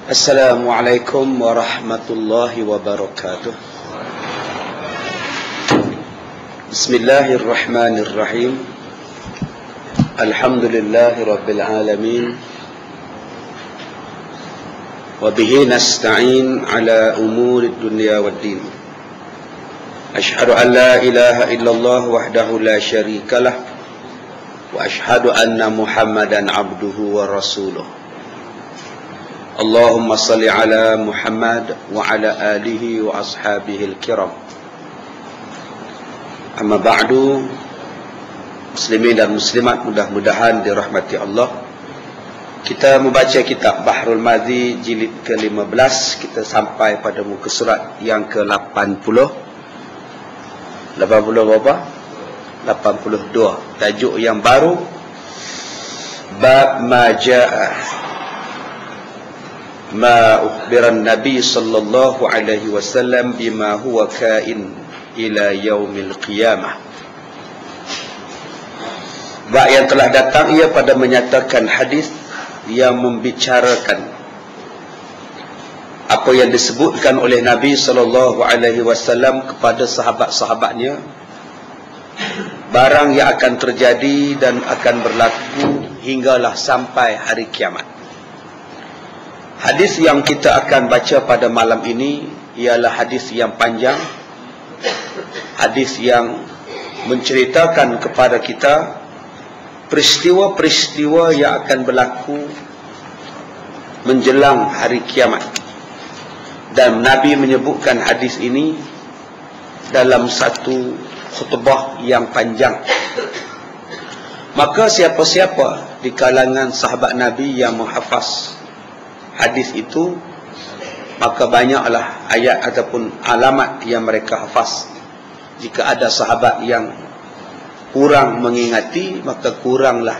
Assalamualaikum warahmatullahi wabarakatuh. Bismillahirrahmanirrahim. Alhamdulillahi rabbil alamin. Wa bihi nasta'in ala umuri dunya waddin. Ashhadu an la ilaha illallah wahdahu la syarikalah. Wa ashhadu anna Muhammadan abduhu wa rasuluh. Allahumma salli ala Muhammad wa ala alihi wa ashabihi al-kiram. Amma ba'du, muslimin dan muslimat mudah-mudahan dirahmati Allah. Kita membaca kitab Bahrul Madhi jilid ke-15. Kita sampai pada muka surat yang ke-80. 80 berapa? 82. Tajuk yang baru, Bab ma ja'a ma ukhbiran Nabi sallallahu alaihi wasallam bima huwa kain ila yaumil qiyamah. Bab yang telah datang ia pada menyatakan hadis yang membicarakan apa yang disebutkan oleh Nabi sallallahu alaihi wasallam kepada sahabat-sahabatnya, barang yang akan terjadi dan akan berlaku hinggalah sampai hari kiamat. Hadis yang kita akan baca pada malam ini ialah hadis yang panjang, hadis yang menceritakan kepada kita peristiwa-peristiwa yang akan berlaku menjelang hari kiamat. Dan Nabi menyebutkan hadis ini dalam satu khutbah yang panjang. Maka siapa-siapa di kalangan sahabat Nabi yang menghafaz hadis itu, maka banyaklah ayat ataupun alamat yang mereka hafaz. Jika ada sahabat yang kurang mengingati, maka kuranglah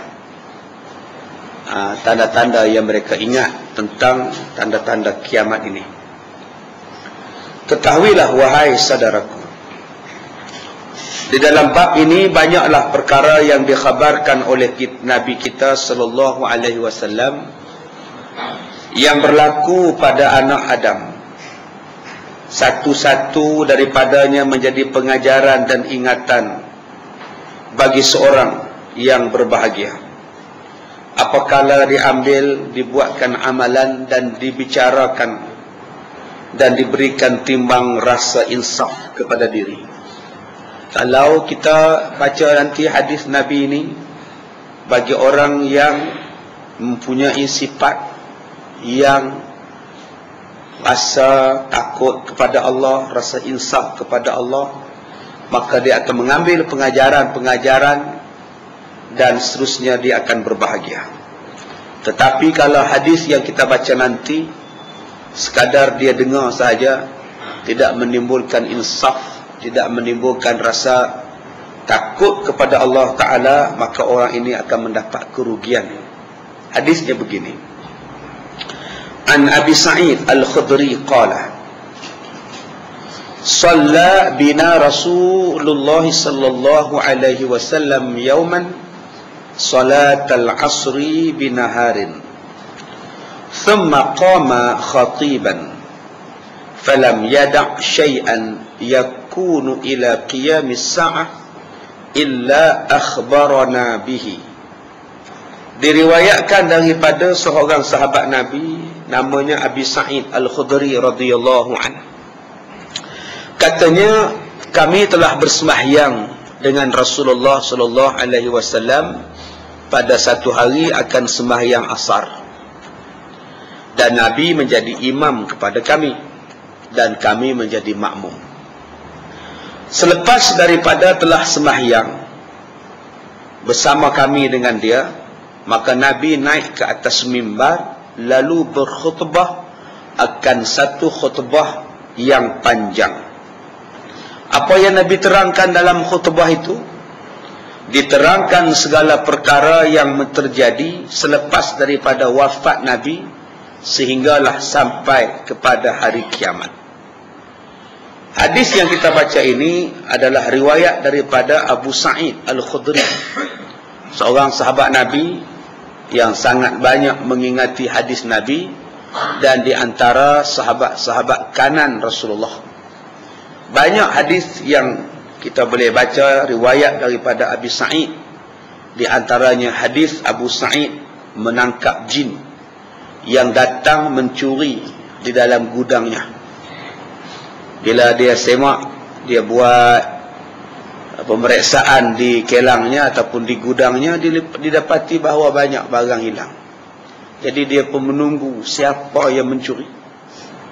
tanda-tanda yang mereka ingat tentang tanda-tanda kiamat ini. Ketahuilah wahai saudaraku, di dalam bab ini banyaklah perkara yang dikhabarkan oleh Nabi kita sallallahu alaihi wasallam yang berlaku pada anak Adam. Satu-satu daripadanya menjadi pengajaran dan ingatan bagi seorang yang berbahagia. Apakala diambil, dibuatkan amalan dan dibicarakan dan diberikan timbang rasa insaf kepada diri. Kalau kita baca nanti hadis Nabi ini, bagi orang yang mempunyai sifat yang rasa takut kepada Allah, rasa insaf kepada Allah, maka dia akan mengambil pengajaran-pengajaran dan seterusnya dia akan berbahagia. Tetapi kalau hadis yang kita baca nanti sekadar dia dengar sahaja, tidak menimbulkan insaf, tidak menimbulkan rasa takut kepada Allah Ta'ala, maka orang ini akan mendapat kerugian. Hadisnya begini. An Abi Sa'id Al-Khudri qala Shalla bina Rasulullah sallallahu alaihi wasallam yawman salatal asri binaharin thumma qama khatiban falam yada' shay'an yakunu ila qiyamis sa'ah illa akhbarana bihi. Diriwayatkan daripada seorang sahabat Nabi namanya Abi Sa'id Al-Khudri radhiyallahu anhu. Katanya, kami telah bersembahyang dengan Rasulullah sallallahu alaihi wasallam pada satu hari akan sembahyang asar. Dan Nabi menjadi imam kepada kami dan kami menjadi makmum. Selepas daripada telah sembahyang bersama kami dengan dia, maka Nabi naik ke atas mimbar lalu berkhutbah akan satu khutbah yang panjang. Apa yang Nabi terangkan dalam khutbah itu? Diterangkan segala perkara yang terjadi selepas daripada wafat Nabi sehinggalah sampai kepada hari kiamat. Hadis yang kita baca ini adalah riwayat daripada Abu Sa'id Al-Khudri, seorang sahabat Nabi yang sangat banyak mengingati hadis Nabi dan di antara sahabat-sahabat kanan Rasulullah. Banyak hadis yang kita boleh baca riwayat daripada Abu Sa'id. Di antaranya hadis Abu Sa'id menangkap jin yang datang mencuri di dalam gudangnya. Bila dia semak, dia buat pemeriksaan di kelangnya ataupun di gudangnya, didapati bahawa banyak barang hilang. Jadi dia pun menunggu siapa yang mencuri.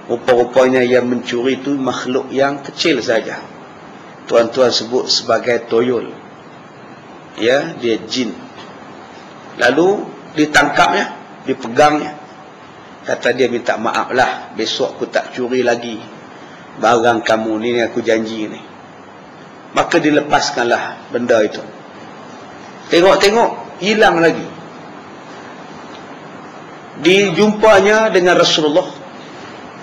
Rupa-rupanya yang mencuri itu makhluk yang kecil saja. Tuan-tuan sebut sebagai toyol. Ya, dia jin. Lalu ditangkapnya, dipegangnya. Kata dia, minta maaf lah, besok aku tak curi lagi barang kamu ni, aku janji ni. Maka dilepaskanlah benda itu. Tengok-tengok hilang lagi. Dijumpanya dengan Rasulullah.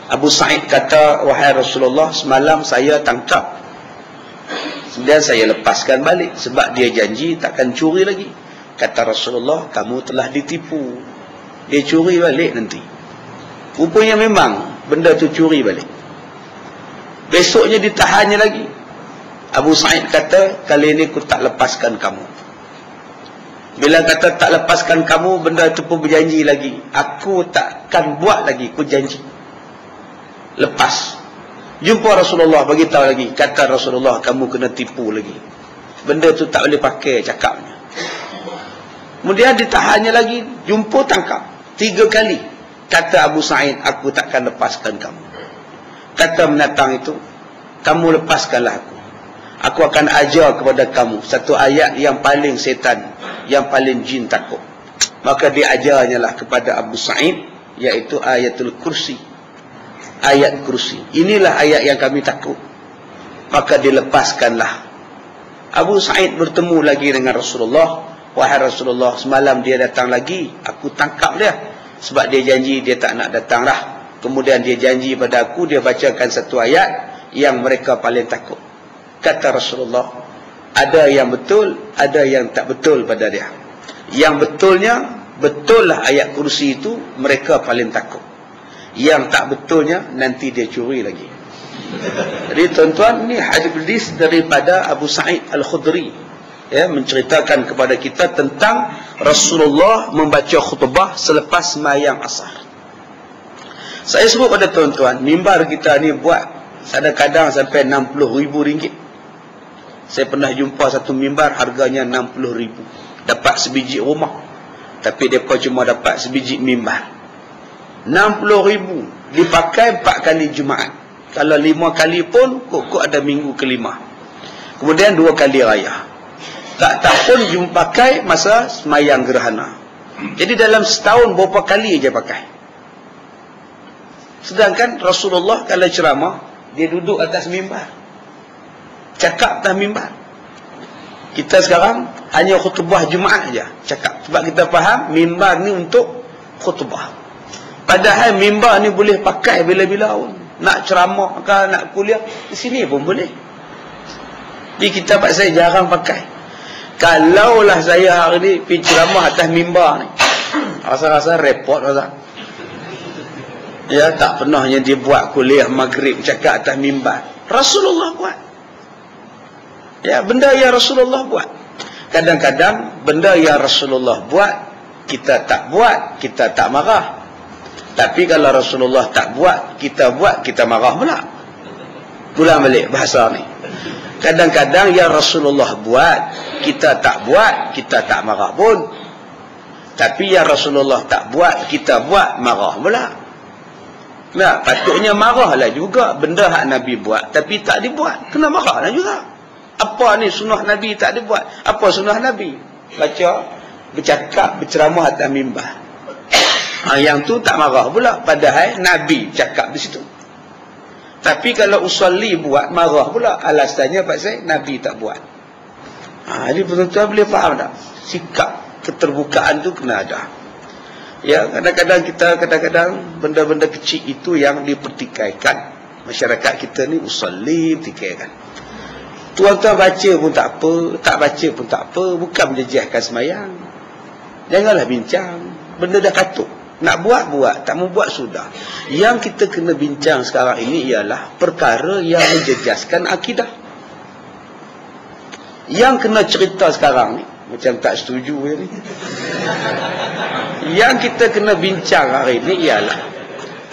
Abu Sa'id kata, wahai Rasulullah, semalam saya tangkap, kemudian saya lepaskan balik sebab dia janji takkan curi lagi. Kata Rasulullah, kamu telah ditipu, dia curi balik nanti. Rupanya memang benda tu curi balik. Besoknya ditahannya lagi. Abu Sa'id kata, kali ini aku tak lepaskan kamu. Bila kata tak lepaskan kamu, benda itu pun berjanji lagi, aku takkan buat lagi, aku janji. Lepas. Jumpa Rasulullah, beritahu lagi. Kata Rasulullah, kamu kena tipu lagi. Benda tu tak boleh pakai, cakapnya. Kemudian ditahannya lagi, jumpa, tangkap. 3 kali. Kata Abu Sa'id, aku takkan lepaskan kamu. Kata menatang itu, kamu lepaskanlah aku. Aku akan ajar kepada kamu satu ayat yang paling setan, yang paling jin takut. Maka diajarnya lah kepada Abu Sa'id, iaitu ayatul kursi. Ayat kursi. Inilah ayat yang kami takut. Maka dilepaskanlah. Abu Sa'id bertemu lagi dengan Rasulullah. Wahai Rasulullah, semalam dia datang lagi, aku tangkap dia. Sebab dia janji dia tak nak datang lah. Kemudian dia janji pada aku, dia bacakan satu ayat yang mereka paling takut. Kata Rasulullah, ada yang betul, ada yang tak betul pada dia. Yang betulnya, betul lah ayat kursi itu, mereka paling takut. Yang tak betulnya, nanti dia curi lagi. Jadi tuan-tuan, ini hadis daripada Abu Sa'id Al-Khudri, ya, menceritakan kepada kita tentang Rasulullah membaca khutbah selepas sembahyang asar. Saya sebut pada tuan-tuan, mimbar kita ni buat kadang-kadang sampai RM60,000. Saya pernah jumpa satu mimbar harganya RM60,000. Dapat sebiji rumah. Tapi mereka cuma dapat sebiji mimbar. RM60,000 dipakai 4 kali Jumaat. Kalau 5 kali pun kok ada minggu ke-5. Kemudian 2 kali raya. Tak pun jumpa pakai masa semayang gerhana. Jadi dalam setahun berapa kali je pakai. Sedangkan Rasulullah kalau ceramah, dia duduk atas mimbar, cakap atas mimbar. Kita sekarang hanya khutbah Jumaat aja cakap. Sebab kita faham mimbar ni untuk khutbah. Padahal mimbar ni boleh pakai bila-bila pun. Nak ceramah ke, nak kuliah, di sini pun boleh. Di kitab saya jarang pakai. Kalaulah saya hari ni pergi ceramah atas mimbar ni, rasa-rasa repot rasa. Ya, tak pernahnya dia buat kuliah maghrib cakap atas mimbar. Rasulullah buat. Ya, benda yang Rasulullah buat. Kadang-kadang benda yang Rasulullah buat, kita tak buat, kita tak marah. Tapi kalau Rasulullah tak buat, kita marah pula. Ulang balik bahasa ni. Kadang-kadang yang Rasulullah buat, kita tak buat, kita tak marah pun. Tapi yang Rasulullah tak buat, kita buat, marah pula. Nah, patutnya marahlah juga benda hak Nabi buat tapi tak dibuat, kena marahlah juga. Apa ni sunnah Nabi tak dibuat? Apa sunnah Nabi? Baca, bercakap, berceramah atas mimbar. Yang tu tak marah pula, padahal Nabi cakap di situ. Tapi kalau usalli buat, marah pula, alasannya pasal Nabi tak buat. Jadi tuan-tuan boleh faham tak? Sikap keterbukaan tu kena ada. Ya, kadang-kadang benda-benda kecil itu yang dipertikaikan. Masyarakat kita ni usalli pertikaikan. Tuan-tuan baca pun tak apa, tak baca pun tak apa, bukan menjejaskan semayang. Janganlah bincang, benda dah katuk. Nak buat, tak mau buat sudah. Yang kita kena bincang sekarang ini ialah perkara yang menjejaskan akidah. Yang kena cerita sekarang ni, macam tak setuju ni. Yang kita kena bincang hari ini ialah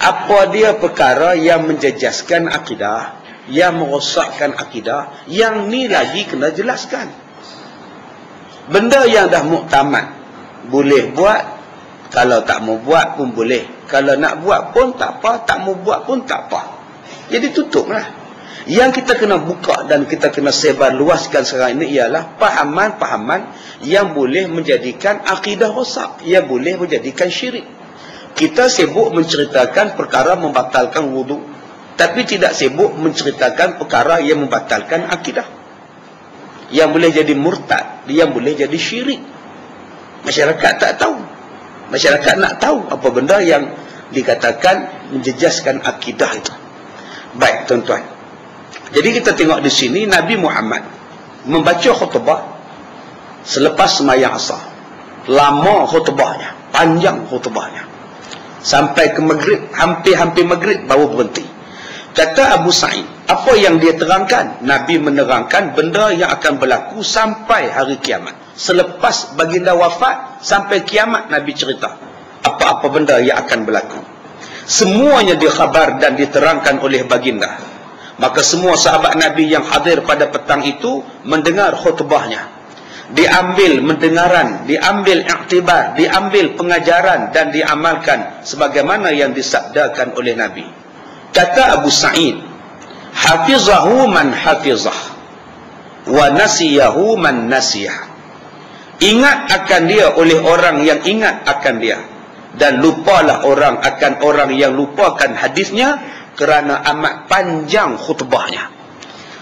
apa dia perkara yang menjejaskan akidah, yang merosakkan akidah, yang ni lagi kena jelaskan. Benda yang dah muktamad boleh buat, kalau tak mau buat pun boleh, kalau nak buat pun tak apa, tak mau buat pun tak apa. Jadi tutuplah. Yang kita kena buka dan kita kena sebar luaskan sekarang ini ialah pahaman-pahaman yang boleh menjadikan akidah rosak, yang boleh menjadikan syirik. Kita sibuk menceritakan perkara membatalkan wudu, tapi tidak sibuk menceritakan perkara yang membatalkan akidah, yang boleh jadi murtad, yang boleh jadi syirik. Masyarakat tak tahu. Masyarakat nak tahu apa benda yang dikatakan menjejaskan akidah itu. Baik tuan-tuan, jadi kita tengok di sini Nabi Muhammad membaca khutbah selepas sembahyang asar. Lama khutbahnya, panjang khutbahnya, sampai ke maghrib, hampir-hampir maghrib baru berhenti. Kata Abu Sa'id, apa yang dia terangkan? Nabi menerangkan benda yang akan berlaku sampai hari kiamat. Selepas baginda wafat sampai kiamat, Nabi cerita apa-apa benda yang akan berlaku. Semuanya dikhabar dan diterangkan oleh baginda. Maka semua sahabat Nabi yang hadir pada petang itu mendengar khutbahnya. Diambil mendengaran, diambil iktibar, diambil pengajaran dan diamalkan sebagaimana yang disabdakan oleh Nabi. Kata Abu Sa'id, hafizahu man hafizah wa nasiyahu man nasiyah. Ingat akan dia oleh orang yang ingat akan dia, dan lupalah orang akan orang yang lupakan hadisnya, kerana amat panjang khutbahnya.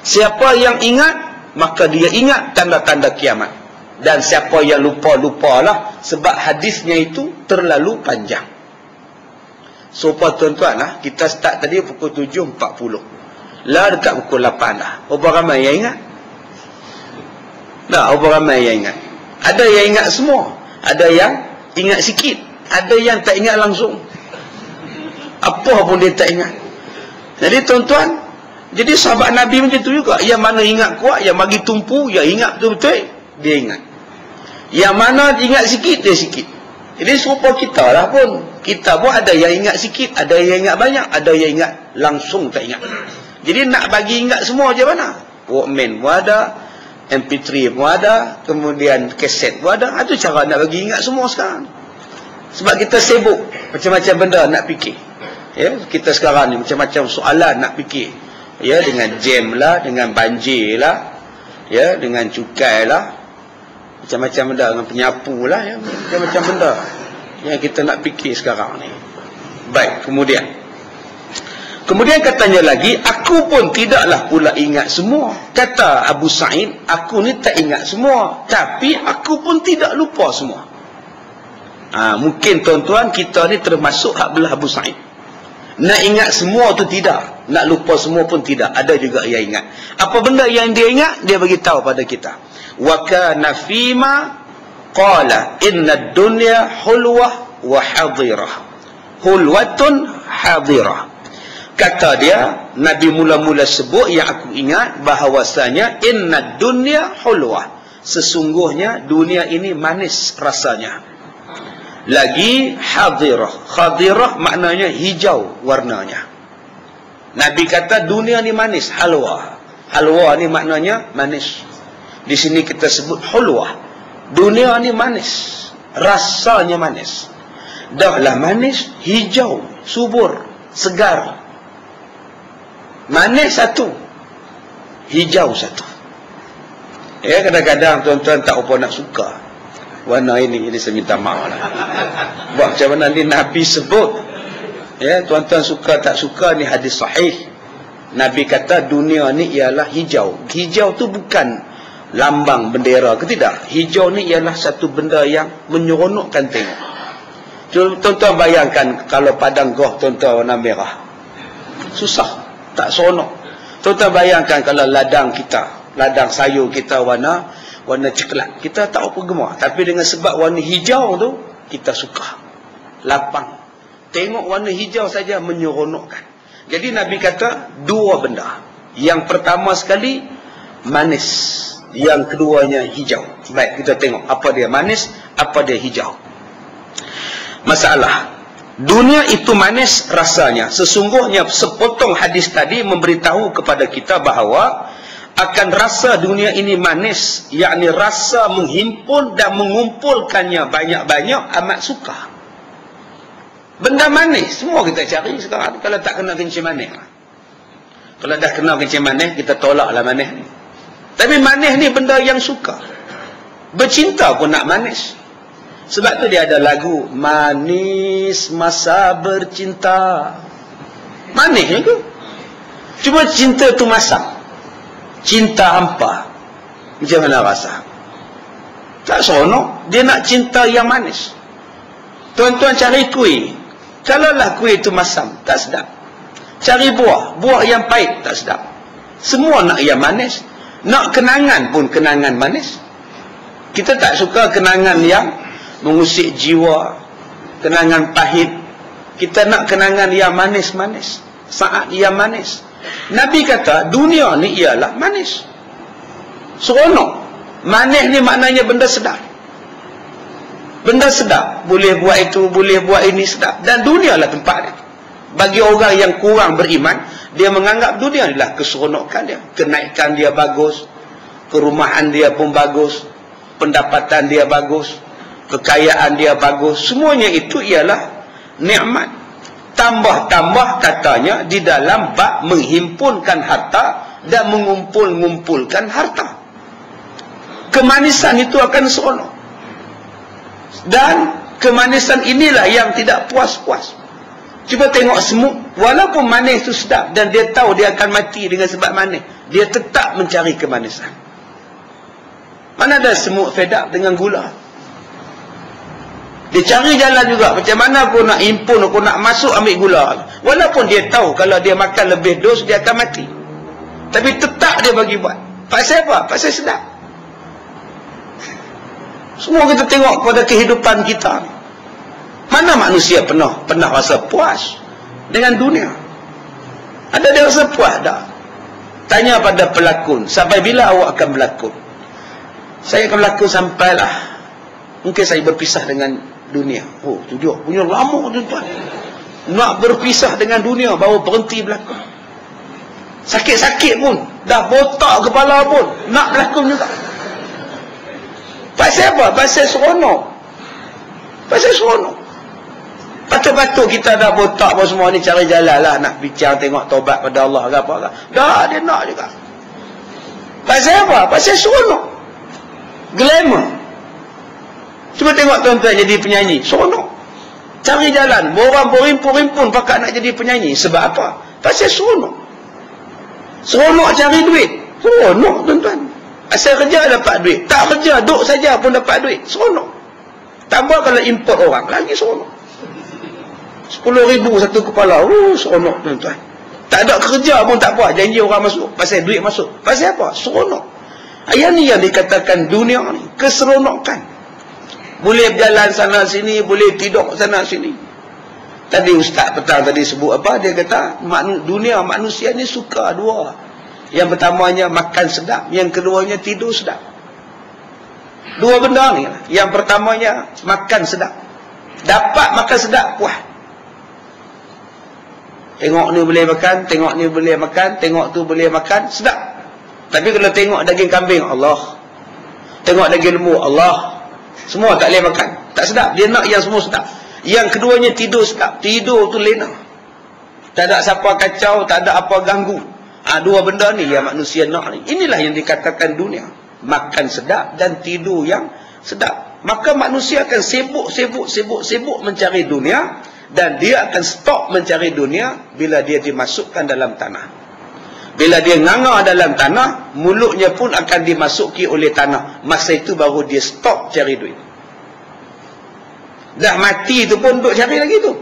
Siapa yang ingat, maka dia ingat tanda-tanda kiamat. Dan siapa yang lupa-lupalah, sebab hadisnya itu terlalu panjang. So tuan-tuan lah, kita start tadi pukul 7.40. Lah dekat pukul 8 dah. Berapa ramai yang ingat? Tak, berapa ramai yang ingat? Ada yang ingat semua, ada yang ingat sikit, ada yang tak ingat langsung. Apa pun dia tak ingat. Jadi tuan-tuan, jadi sahabat Nabi macam tu juga. Yang mana ingat kuat, yang bagi tumpu, yang ingat betul-betul, dia ingat. Yang mana ingat sikit, dia sikit. Jadi serupa kita lah pun. Kita pun ada yang ingat sikit, ada yang ingat banyak, ada yang ingat langsung tak ingat. Jadi nak bagi ingat semua je mana? Walkman pun ada, MP3 pun ada, kemudian kaset pun ada. Itu cara nak bagi ingat semua sekarang. Sebab kita sibuk macam-macam benda nak fikir. Ya, kita sekarang ni macam-macam soalan nak fikir. Ya, dengan jam lah, dengan banjir lah, ya, dengan cukai lah, macam-macam benda, dengan penyapu lah, ya, macam-macam benda yang kita nak fikir sekarang ni. Baik, kemudian katanya lagi, aku pun tidaklah pula ingat semua. Kata Abu Sa'id, aku ni tak ingat semua, tapi aku pun tidak lupa semua. Mungkin tuan-tuan kita ni termasuk hak belah Abu Sa'id. Nak ingat semua tu tidak, nak lupa semua pun tidak. Ada juga yang ingat. Apa benda yang dia ingat, dia bagi tahu pada kita. Wa kana fima qala inna dunya hulwah wa hadirah. Hulwatun hadirah. Kata dia, Nabi mula-mula sebut yang aku ingat bahawasanya inna dunya hulwah. Sesungguhnya dunia ini manis rasanya. Lagi hadirah. Hadirah maknanya hijau warnanya. Nabi kata dunia ni manis, halwa. Halwa ni maknanya manis. Di sini kita sebut hulwah. Dunia ni manis, rasanya manis. Dahlah manis, hijau, subur, segar. Manis satu, hijau satu. Ya, kadang-kadang tuan-tuan tak apa nak suka warna ini, jadi saya minta maaf lah. Buat macam mana ni Nabi sebut. Ya, tuan-tuan suka tak suka, ni hadis sahih. Nabi kata dunia ni ialah hijau. Hijau tu bukan lambang bendera ke tidak. Hijau ni ialah satu benda yang menyeronokkan tengok. Tuan-tuan bayangkan kalau padang goh tuan-tuan warna merah. Susah, tak seronok. Tuan-tuan bayangkan kalau ladang kita, ladang sayur kita warna coklat. Kita tak apa gemar. Tapi dengan sebab warna hijau tu, kita suka. Lapang. Tengok warna hijau saja menyeronokkan. Jadi Nabi kata, dua benda. Yang pertama sekali, manis. Yang keduanya, hijau. Baik, kita tengok apa dia manis, apa dia hijau. Masalah, dunia itu manis rasanya. Sesungguhnya sepotong hadis tadi memberitahu kepada kita bahawa akan rasa dunia ini manis, yakni rasa menghimpun dan mengumpulkannya banyak-banyak amat suka. Benda manis semua kita cari sekarang. Kalau tak kena kencing manis, kalau dah kena kencing manis, kita tolaklah manis ni. Tapi manis ni benda yang suka. Bercinta pun nak manis. Sebab tu dia ada lagu Manis Masa Bercinta. Manis ke? Cuma cinta tu masam. Cinta hampa. Macam mana rasa? Tak seronok. Dia nak cinta yang manis. Tuan-tuan cari kuih. Kalaulah kuih tu masam, tak sedap. Cari buah. Buah yang pahit, tak sedap. Semua nak yang manis. Nak kenangan pun kenangan manis. Kita tak suka kenangan yang mengusik jiwa, kenangan pahit. Kita nak kenangan yang manis-manis, saat yang manis. Nabi kata dunia ni ialah manis, seronok. Manis ni maknanya benda sedap. Benda sedap, boleh buat itu, boleh buat ini, sedap. Dan dunia lah tempat dia. Bagi orang yang kurang beriman, dia menganggap dunia adalah keseronokan dia. Kenaikan dia bagus, perumahan dia pun bagus, pendapatan dia bagus, kekayaan dia bagus. Semuanya itu ialah nikmat. Tambah-tambah katanya di dalam bab menghimpunkan harta dan mengumpul-ngumpulkan harta. Kemanisan itu akan seronok. Dan kemanisan inilah yang tidak puas-puas. Cuba tengok semut. Walaupun manis itu sedap dan dia tahu dia akan mati dengan sebab manis, dia tetap mencari kemanisan. Mana ada semut fed up dengan gula? Dia cari jalan juga. Macam mana aku nak impun, aku nak masuk ambil gula. Walaupun dia tahu kalau dia makan lebih dos, dia akan mati. Tapi tetap dia bagi buat. Pasal apa? Pasal sedap. Semua kita tengok pada kehidupan kita. Mana manusia pernah rasa puas dengan dunia? Ada dia rasa puas tak? Tanya pada pelakon, sampai bila awak akan berlakon? Saya akan berlakon sampailah mungkin saya berpisah dengan dunia. Oh, tu dia punya lama tuan-tuan. Nak berpisah dengan dunia baru berhenti berlakon. Sakit-sakit pun, dah botak kepala pun nak berlakon juga. Pasal apa? Pasal seronok. Pasal seronok. Patut-patut kita dah botak pun semua ni cari jalan lah nak bincang tengok taubat pada Allah ke apa ke. Dah dia nak juga. Pasal apa? Pasal seronok. Glamour. Cuba tengok tuan-tuan jadi penyanyi, seronok. Cari jalan, orang berimpun-impun pakat nak jadi penyanyi. Sebab apa? Pasal seronok. Seronok cari duit. Seronok tuan-tuan. Asal kerja dapat duit. Tak kerja, duduk saja pun dapat duit. Seronok. Tambah kalau import orang, lagi seronok. 10,000 satu kepala. Seronok tuan-tuan. Tak ada kerja pun tak apa, janji orang masuk. Pasal duit masuk. Pasal apa? Seronok. Yang ni yang dikatakan dunia ni, keseronokan. Boleh berjalan sana sini, boleh tidur sana sini. Tadi ustaz petang tadi sebut apa? Dia kata dunia manusia ni suka dua. Yang pertamanya makan sedap, yang keduanya tidur sedap. Dua benda ni. Yang pertamanya makan sedap. Dapat makan sedap, puas. Tengok ni boleh makan, tengok ni boleh makan, tengok tu boleh makan, sedap. Tapi kalau tengok daging kambing, Allah. Tengok daging lembu, Allah. Semua tak boleh makan, tak sedap. Dia nak yang semua sedap. Yang keduanya tidur sedap. Tidur tu lena. Tak ada siapa kacau, tak ada apa ganggu. Dua benda ni yang manusia nak ni. Inilah yang dikatakan dunia. Makan sedap dan tidur yang sedap. Maka manusia akan sibuk mencari dunia. Dan dia akan stop mencari dunia bila dia dimasukkan dalam tanah. Bila dia nganga dalam tanah, mulutnya pun akan dimasuki oleh tanah. Masa itu baru dia stop cari duit. Dah mati tu pun duk cari lagi tu.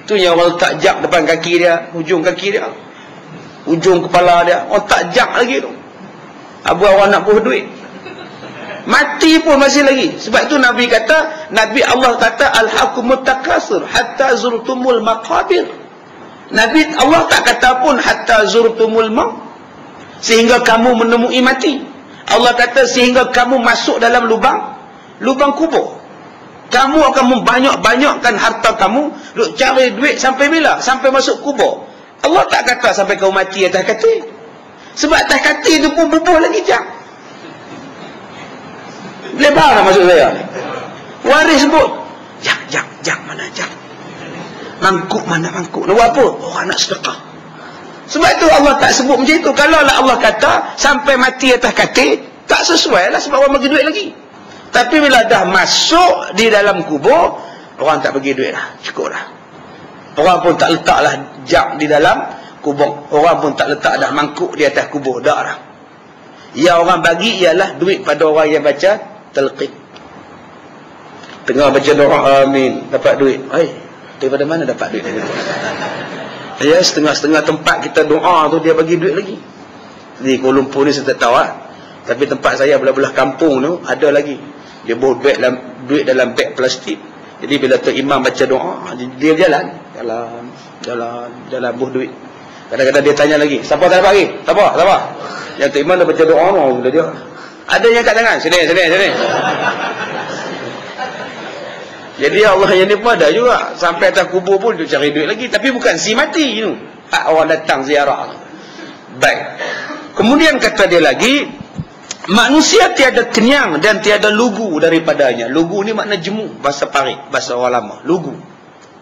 Tu yang orang letak jak depan kaki dia, hujung kaki dia, ujung kepala dia, orang tak jak lagi tu. Apa orang nak buh duit? Mati pun masih lagi. Sebab tu Nabi kata, Nabi Allah kata al-hakumut takasur hatta zurtumul maqabir. Nabi Allah tak kata pun hatta zurtumul maut, sehingga kamu menemui mati. Allah kata sehingga kamu masuk dalam lubang kubur. Kamu akan membanyak-banyakkan harta kamu, duk cari duit sampai bila? Sampai masuk kubur. Allah tak kata sampai kau mati atas katil. Sebab atas katil tu pun bubuh lagi jam. Lebar lah maksud saya. Waris sebut, jak mana jak? Mangkuk mana mangkuk? Nak buat apa? Orang nak sedekah. Sebab tu Allah tak sebut macam itu. Kalau lah Allah kata sampai mati atas katil, tak sesuai lah, sebab orang bagi duit lagi. Tapi bila dah masuk di dalam kubur, orang tak bagi duit lah, cukup lah. Orang pun tak letak lah jak di dalam kubur. Orang pun tak letak dah mangkuk di atas kubur, dah lah. Yang orang bagi ialah duit pada orang yang baca talqin. Tengah baca doa amin, dapat duit. Daripada mana dapat duit? Ya, setengah-setengah tempat kita doa tu dia bagi duit lagi. Di Kuala Lumpur ni saya tak tahu lah. Tapi tempat saya belah-belah kampung tu ada lagi. Dia bawa duit dalam beg plastik. Jadi bila tu imam baca doa, dia jalan buh duit. Kadang-kadang dia tanya lagi, siapa tak dapat lagi? Siapa? Yang tu imam dah baca doa tu dia. Ada yang kat tangan, sini. Jadi Allah yang ni pun ada juga. Sampai atas kubur pun dia cari duit lagi. Tapi bukan si mati tu. Hak orang datang ziarah. Baik. Kemudian kata dia lagi, manusia tiada kenyang dan tiada lugu daripadanya. Lugu ni makna jemu, bahasa parit, bahasa orang lama. Lugu.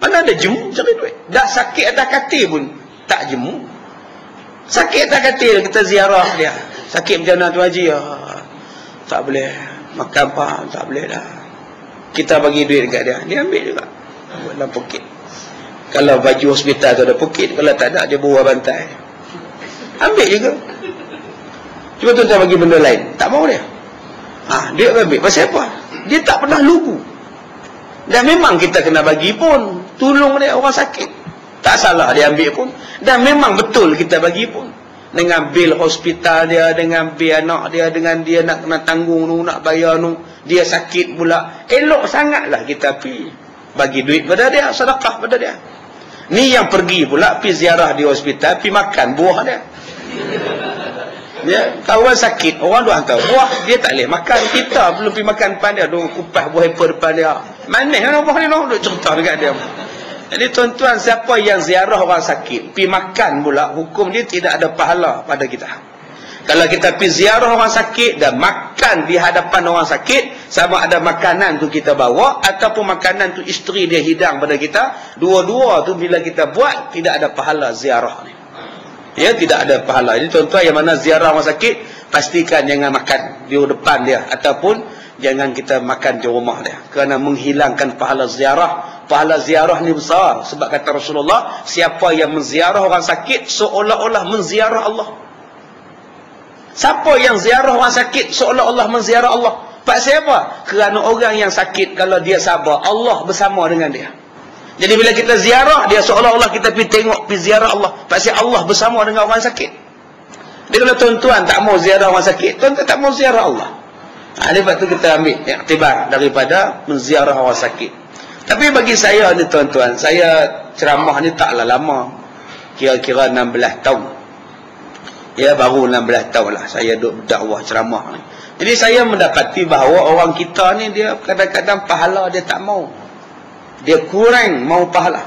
Mana ada jemu cari duit? Dah sakit atas katil pun tak jemu. Sakit atas katil kita ziarah dia. Sakit macam mana tu haji? Tak boleh makan apa, tak boleh dah. Kita bagi duit dekat dia, dia ambil juga. Buat dalam poket. Kalau baju hospital tu ada poket, kalau tak ada dia bawa bantai. Ambil juga. Cuba tuan bagi benda lain, tak mau dia. Dia ambil. Pasal apa? Dia tak pernah lugu. Dan memang kita kena bagi pun, tolong dia orang sakit. Tak salah dia ambil pun. Dan memang betul kita bagi pun. Dengan bil hospital dia, dengan bil anak dia, dengan dia nak kena tanggung tu, nak bayar tu, dia sakit pula. Elok sangatlah kita pergi bagi duit pada dia, sedekah pada dia. Ni yang pergi pula pergi ziarah di hospital, pergi makan buah dia. Dia kawan sakit, orang duk hantar buah, dia tak boleh makan. Kita belum pergi makan depan dia, duk kupas buah apple depan dia. Manis kan buah ni, duk cerita dekat dia. Jadi tuan-tuan, siapa yang ziarah orang sakit pergi makan pula, hukum dia tidak ada pahala pada kita. Kalau kita pergi ziarah orang sakit dan makan di hadapan orang sakit, sama ada makanan tu kita bawa ataupun makanan tu isteri dia hidang pada kita, dua-dua tu bila kita buat tidak ada pahala ziarah ni. Ya, tidak ada pahala. Jadi tuan-tuan yang mana ziarah orang sakit, pastikan jangan makan di depan dia ataupun jangan kita makan di rumah dia, kerana menghilangkan pahala ziarah. Pahala ziarah ni besar, sebab kata Rasulullah, siapa yang menziarah orang sakit seolah-olah menziarah Allah. Siapa yang ziarah orang sakit seolah-olah menziarah Allah? Pasal apa? Kerana orang yang sakit kalau dia sabar, Allah bersama dengan dia. Jadi bila kita ziarah dia, seolah-olah kita pergi tengok, pergi ziarah Allah. Pasal Allah bersama dengan orang sakit. Jadi kalau tuan-tuan tak mau ziarah orang sakit, tuan-tuan tak mau ziarah Allah. Lepas tu kita ambil iktibar daripada menziarah orang sakit. Tapi bagi saya ni tuan-tuan, saya ceramah ni taklah lama. Kira-kira 16 tahun. Ya, baru 16 tahun lah saya duduk dakwah ceramah ni. Jadi saya mendapati bahawa orang kita ni dia kadang-kadang pahala dia tak mau. Dia kurang mau pahala.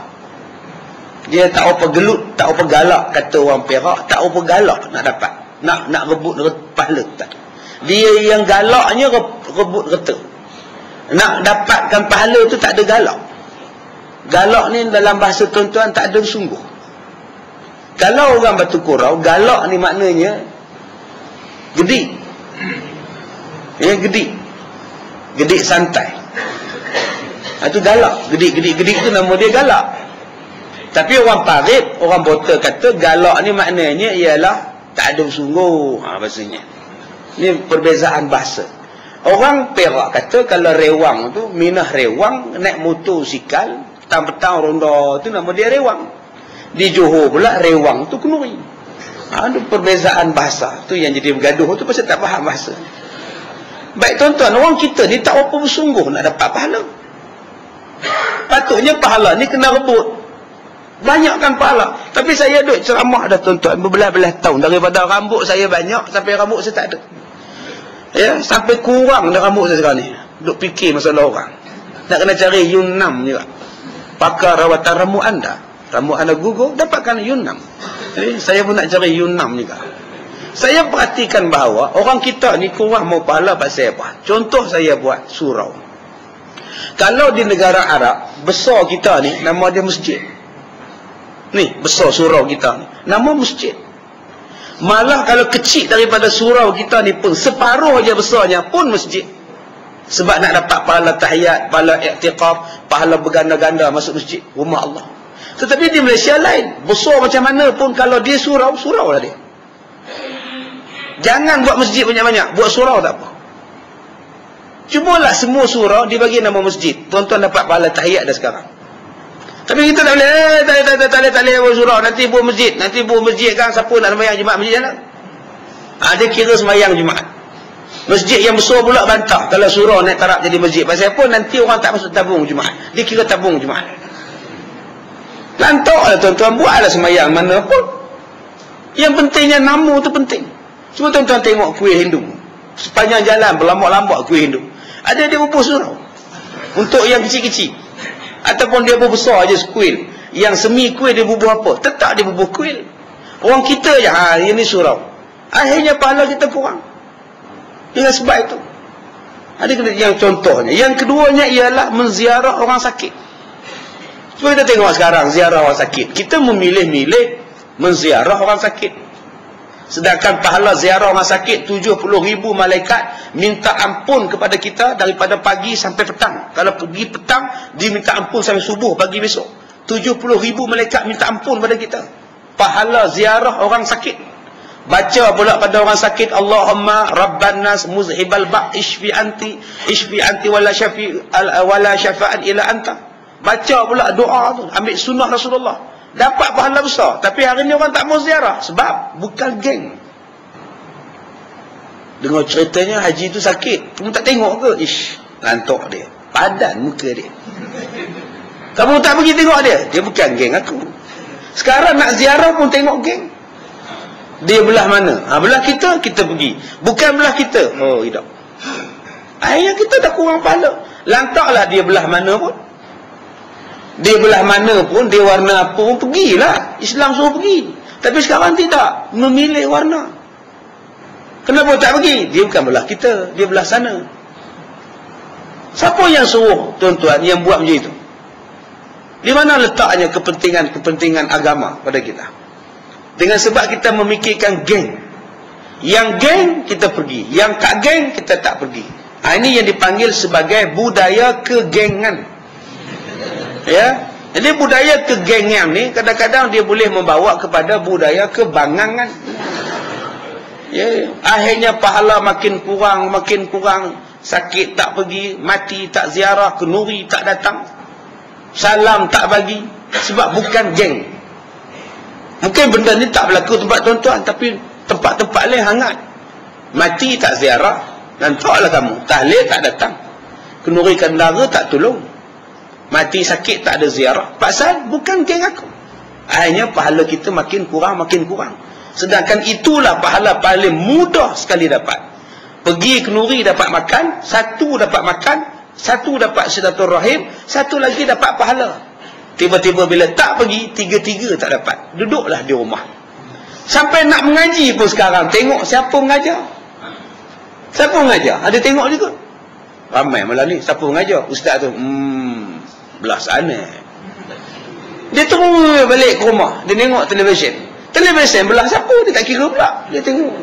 Dia tak apa gelut, tak apa galak, kata orang Perak, tak apa galak nak dapat. Nak rebut pahala tak. Dia yang galaknya rebut reta. Nak dapatkan pahala tu tak ada galak. Galak ni dalam bahasa tuan-tuan tak ada sungguh. Kalau orang Batu Kurau, galak ni maknanya gedi. Ya, gedi. Gedi santai. Itu galak. Gedi tu nama dia galak. Tapi orang Parit, orang Bota kata galak ni maknanya ialah tak ada sungguh. Bahasanya. Ini perbezaan bahasa. Orang Perak kata kalau rewang tu, minah rewang, naik motosikal, petang-petang ronda tu nama dia rewang. Di Johor pula rewang tu kenuri. Ada perbezaan bahasa. Tu yang jadi bergaduh tu pasal tak faham bahasa. Baik tuan-tuan, orang kita ni tak apa bersungguh nak dapat pahala. Patutnya pahala ni kena rebut. Banyakkan pahala. Tapi saya duduk ceramah dah tuan-tuan berbelah-belah tahun. Daripada rambut saya banyak sampai rambut saya tak ada. Ya, sampai kurang dah rambut saya sekarang ni. Duk fikir masalah orang. Nak kena cari Yunam juga. Pakar rawatan rambut anda. Rambut anda gugur, dapatkan Yunam. Jadi saya pun nak cari Yunam juga. Saya perhatikan bahawa orang kita ni kurang mau pahala pasal apa? Contoh saya buat surau. Kalau di negara Arab, besar kita ni nama dia masjid. Ni, besar surau kita ni. Nama masjid. Malah kalau kecil daripada surau kita ni pun, separuh je besarnya pun masjid. Sebab nak dapat pahala tahiyat, pahala i'tiqaf, pahala berganda-ganda masuk masjid, rumah Allah. Tetapi di Malaysia lain. Besar macam mana pun kalau dia surau, surau lah dia. Jangan buat masjid banyak-banyak. Buat surau tak apa. Cubalah semua surau dibagi nama masjid. Tuan-tuan dapat pahala tahiyat dah sekarang. Tapi kita tak boleh. Tak boleh buat surau. Nanti buat masjid. Nanti buat masjid kan. Siapa nak sembahyang Jumaat masjid nak? Dia kira sembahyang Jumaat. Masjid yang besar pula bantah. Kalau surau naik tarap jadi masjid. Pasal apa? Nanti orang tak masuk tabung Jumaat. Dia kira tabung Jumaat. Lantaklah tuan-tuan. Buatlah sembahyang mana pun. Yang pentingnya nama tu penting. Cuma tuan-tuan tengok kuih Hindu. Sepanjang jalan berlambak-lambak kuih Hindu. Ada dia bubuh surau. Untuk yang kecil-kecil. Ataupun dia bubuh besar je kuil. Yang semi kuil dia bubuh apa? Tetap dia bubuh kuil. Orang kita je, ini surau. Akhirnya pahala kita kurang. Dengan sebab itu. Ada yang contohnya. Yang keduanya ialah menziarah orang sakit. Cuba kita tengok sekarang ziarah orang sakit. Kita memilih-milih menziarah orang sakit. Sedangkan pahala ziarah orang sakit 70,000 malaikat minta ampun kepada kita daripada pagi sampai petang. Kalau pergi petang, dia minta ampun sampai subuh pagi besok. 70,000 malaikat minta ampun pada kita. Pahala ziarah orang sakit. Baca pula pada orang sakit, Allahumma Rabban nas muzhibal ba' ishfi anti wala syafa'an ila anta. Baca pula doa tu, ambil sunnah Rasulullah. Dapat pahala besar. Tapi hari ni orang tak mau ziarah. Sebab bukan geng. Dengar ceritanya haji tu sakit. Kamu tak tengok ke? Ish, lantok dia. Padan muka dia. Kamu tak pergi tengok dia? Dia bukan geng aku. Sekarang nak ziarah pun tengok geng. Dia belah mana? Belah kita, kita pergi. Bukan belah kita. Oh, tidak. Akhirnya kita dah kurang pahala. Lantaklah dia belah mana pun. Dia belah mana pun, dia warna apa pun, pergilah. Islam suruh pergi. Tapi sekarang tidak. Memilih warna. Kenapa tak pergi? Dia bukan belah kita. Dia belah sana. Siapa yang suruh, tuan-tuan, yang buat macam itu? Di mana letaknya kepentingan agama pada kita? Dengan sebab kita memikirkan geng. Yang geng, kita pergi. Yang tak geng, kita tak pergi. Ini yang dipanggil sebagai budaya kegengan. Ya, jadi budaya kegengan ni kadang-kadang dia boleh membawa kepada budaya kebangangan. Ya, akhirnya pahala makin kurang, sakit tak pergi, mati tak ziarah, kenuri tak datang, salam tak bagi, sebab bukan geng. Mungkin benda ni tak berlaku tempat tuan-tuan, tapi tempat-tempat lain hangat. Mati tak ziarah, dan taklah kamu, tahlil tak datang, kenuri kendara tak tolong. Mati sakit tak ada ziarah. Pasal bukan geng aku. Akhirnya pahala kita makin kurang. Sedangkan itulah pahala paling mudah sekali dapat. Pergi kenuri dapat makan. Satu dapat makan. Satu dapat silaturahim. Satu lagi dapat pahala. Tiba-tiba bila tak pergi, tiga-tiga tak dapat. Duduklah di rumah. Sampai nak mengaji pun sekarang. Tengok siapa mengajar. Siapa mengajar? Ada tengok juga. Ramai malam ni. Siapa mengajar? Ustaz tu. Belah sana. Dia terus balik ke rumah. Dia tengok televisyen. Televisyen belah siapa? Dia tak kira pula. Dia tengok.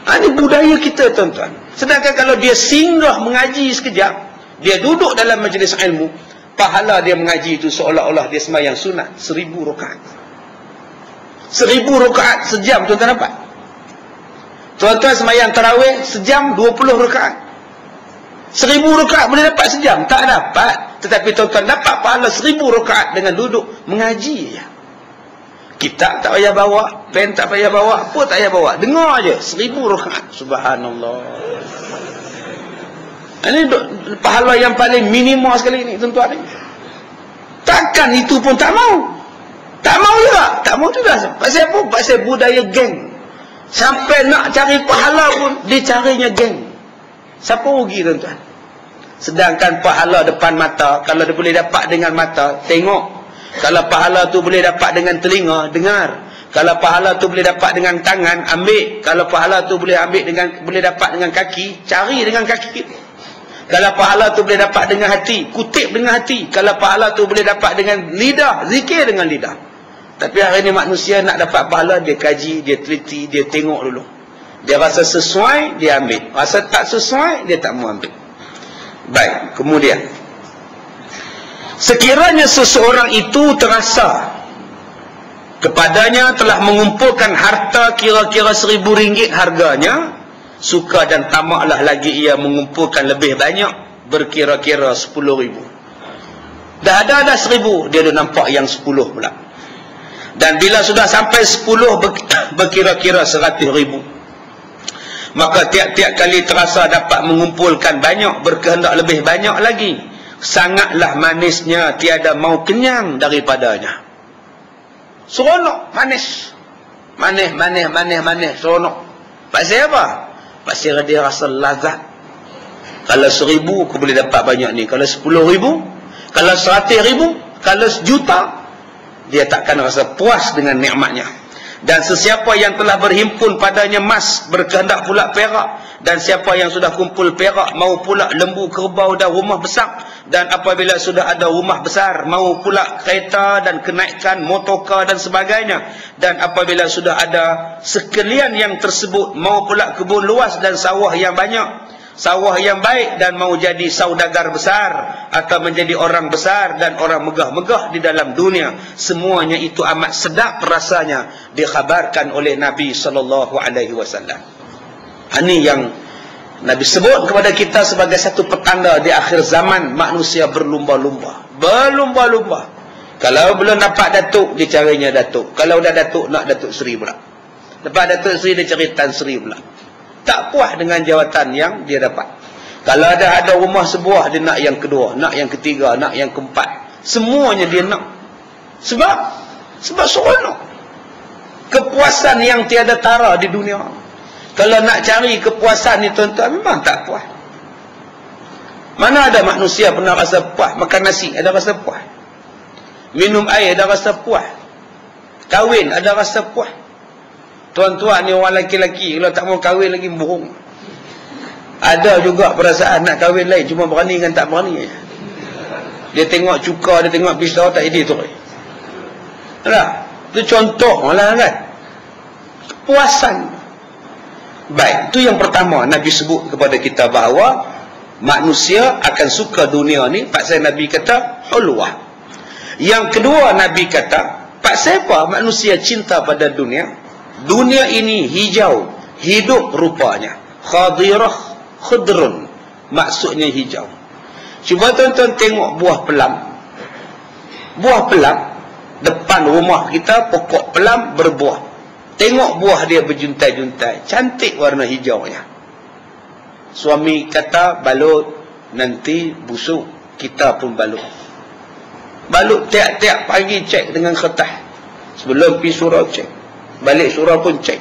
Ini budaya kita tuan-tuan. Sedangkan kalau dia singgah mengaji sekejap, dia duduk dalam majlis ilmu, pahala dia mengaji itu seolah-olah dia sembahyang sunat 1000 rakaat. 1000 rakaat sejam tuan-tuan dapat. Tuan-tuan sembahyang tarawih sejam 20 rakaat. 1000 rakaat boleh dapat sejam? Tak dapat. Tetapi tuan-tuan dapat pahala 1000 rakaat dengan duduk mengaji je. Kitab tak payah bawa, pen tak payah bawa, apa tak payah bawa, dengar je 1000 rakaat. Subhanallah. Ini pahala yang paling minima sekali ni tuan-tuan ni. Takkan itu pun tak mau. Tak mau juga. Tak mau juga. Pasal apa? Pasal budaya geng. Sampai nak cari pahala pun dicarinya geng. Siapa rugi tuan-tuan? Sedangkan pahala depan mata, kalau dia boleh dapat dengan mata, tengok. Kalau pahala tu boleh dapat dengan telinga, dengar. Kalau pahala tu boleh dapat dengan tangan, ambil. Kalau pahala tu boleh dapat dengan kaki, cari dengan kaki. Kalau pahala tu boleh dapat dengan hati, kutip dengan hati. Kalau pahala tu boleh dapat dengan lidah, zikir dengan lidah. Tapi hari ini manusia nak dapat pahala, dia kaji, dia teliti, dia tengok dulu. Dia rasa sesuai, dia ambil. Rasa tak sesuai, dia tak mau ambil. Baik, kemudian sekiranya seseorang itu terasa kepadanya telah mengumpulkan harta kira-kira RM1000 harganya, suka dan tamaklah lagi ia mengumpulkan lebih banyak, berkira-kira RM10,000. Dah ada 1000, dia dah nampak yang 10 pula. Dan bila sudah sampai 10 berkira-kira RM100,000. Maka tiap-tiap kali terasa dapat mengumpulkan banyak, berkehendak lebih banyak lagi, sangatlah manisnya, tiada mau kenyang daripadanya. Seronok, manis. Manis, seronok. Pasal apa? Pasal dia rasa lazat. Kalau 1000 aku boleh dapat banyak ni. Kalau 10,000, kalau 100,000, kalau 1,000,000, dia takkan rasa puas dengan nikmatnya. Dan sesiapa yang telah berhimpun padanya emas, berkehendak pula perak. Dan siapa yang sudah kumpul perak, mau pula lembu, kerbau dan rumah besar. Dan apabila sudah ada rumah besar, mau pula kereta dan kenaikan, motorkar dan sebagainya. Dan apabila sudah ada sekalian yang tersebut, mau pula kebun luas dan sawah yang banyak, sawah yang baik, dan mau jadi saudagar besar atau menjadi orang besar dan orang megah-megah di dalam dunia. Semuanya itu amat sedap rasanya, dikhabarkan oleh Nabi SAW. Ini yang Nabi sebut kepada kita sebagai satu petanda di akhir zaman. Manusia berlumba-lumba. Berlumba-lumba. Kalau belum dapat Datuk, dia carinya Datuk. Kalau dah Datuk, nak Datuk Seri pula. Lepas Datuk Seri, dia cari Tan Seri pula. Tak puas dengan jawatan yang dia dapat. Kalau ada rumah sebuah, dia nak yang kedua, nak yang ketiga, nak yang keempat. Semuanya dia nak. Sebab seronok. Kepuasan yang tiada tara di dunia. Kalau nak cari kepuasan ni tuan-tuan, memang tak puas. Mana ada manusia pernah rasa puas? Makan nasi ada rasa puas. Minum air ada rasa puas. Kahwin ada rasa puas. Tuan-tuan ni orang lelaki-lelaki, kalau tak mau kahwin lagi bohong. Ada juga perasaan nak kahwin lain, cuma berani dengan tak berani. Dia tengok cuka, dia tengok pisau, tak jadi tu. Itu contoh lah kan. Kepuasan. Baik, itu yang pertama Nabi sebut kepada kita bahawa manusia akan suka dunia ni, pasal Nabi kata hulwah. Yang kedua Nabi kata, pasal apa manusia cinta pada dunia? Dunia ini hijau, hidup rupanya. Khadirah, khudrun, maksudnya hijau. Cuba tuan-tuan tengok buah pelam. Buah pelam, depan rumah kita pokok pelam berbuah. Tengok buah dia berjuntai-juntai, cantik warna hijaunya. Suami kata balut, nanti busuk, kita pun balut. Balut tiap-tiap pagi cek dengan kertas. Sebelum pergi surau cek, balik surau pun cek.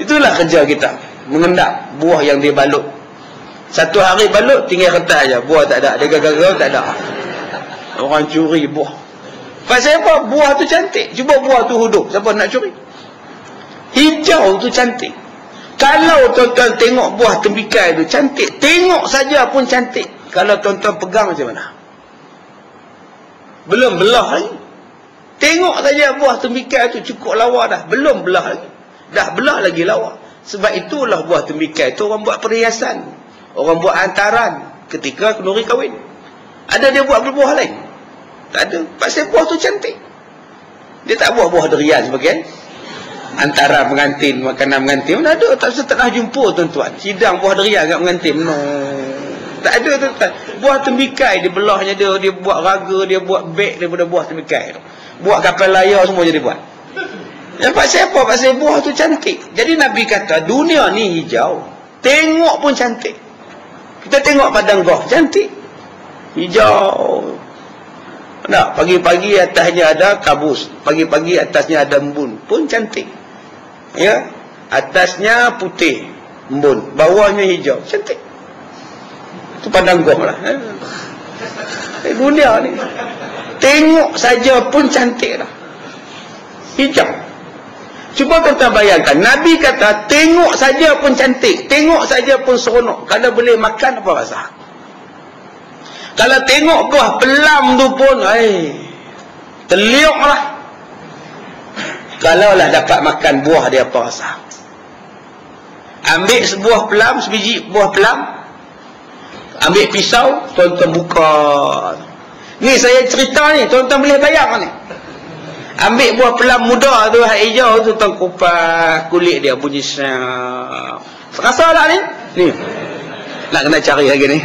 Itulah kerja kita, mengendap buah yang dia balut. Satu hari balut, tinggal kertas aja, buah tak ada, dia gagal-gagal tak ada. Orang curi buah. Pasal apa? Buah tu cantik. Cuba buah tu hidup, siapa nak curi? Hijau tu cantik. Kalau tuan-tuan tengok buah tembikai tu cantik, tengok saja pun cantik. Kalau tuan-tuan pegang macam mana? Belum belah lagi. Tengok saja buah tembikai tu cukup lawa dah. Belum belah lagi. Dah belah lagi lawa. Sebab itulah buah tembikai tu orang buat perhiasan. Orang buat hantaran ketika kenduri kahwin. Ada dia buat buah lain? Tak ada. Pasal buah tu cantik. Dia tak buah-buah durian sebagai antara pengantin, makanan pengantin. Mana ada, tak pernah jumpa tuan-tuan. Sidang buah durian kat pengantin. No. Tak ada tuan-tuan. Buah tembikai dia belahnya dia buat raga, dia buat beg daripada buah tembikai tu. Buat kapal layar semua jadi buat. Yang pasal apa? Pasal buah tu cantik. Jadi Nabi kata dunia ni hijau, tengok pun cantik. Kita tengok padang goh cantik, hijau. Nak pagi-pagi atasnya ada kabus, pagi-pagi atasnya ada embun, pun cantik. Ya, atasnya putih embun, bawahnya hijau, cantik. Itu padang goh lah. Dunia ni tengok saja pun cantik dah, hijau. Cuba kita bayangkan, Nabi kata tengok saja pun cantik, tengok saja pun seronok. Kalau boleh makan apa rasa? Kalau tengok buah pelam tu pun terliuk lah. Kalau lah dapat makan buah dia apa rasa? Ambil sebuah pelam, sebiji buah pelam, ambil pisau, tuan-tuan buka. Ni saya cerita ni, tuan-tuan boleh bayang ni. Ambil buah pelam muda tu, hijau tu, tuan kupas kulit dia bunyi syam. Rasa tak ni? Ni. Nak kena cari lagi ni.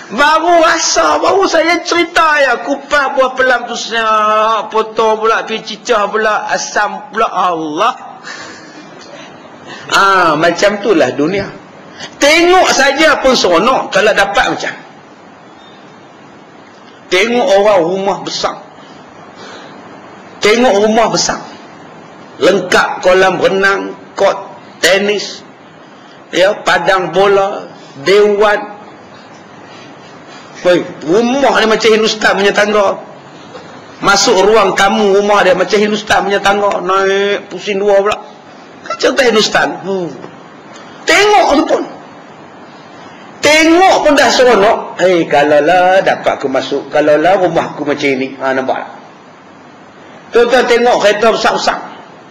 Baru rasa, baru saya cerita ya, kupas buah pelam tu syam, potong pula, pergi cicah pula, asam pula, Allah. Macam itulah dunia. Tengok saja pun seronok kalau dapat macam. Tengok orang rumah besar. Tengok rumah besar. Lengkap kolam renang, kot tenis, ya, padang bola, dewan. Rumah dia macam Hindustan punya tangga. Masuk ruang tamu rumah dia macam Hindustan punya tangga. Naik pusing dua pula. Cerita Hindustan. Tengok tu pun. Tengok pun dah seronok. Kalau lah dapat aku masuk, kalau lah rumah aku macam ini. Nampak tak? Tuan-tuan tengok kereta besar-besar.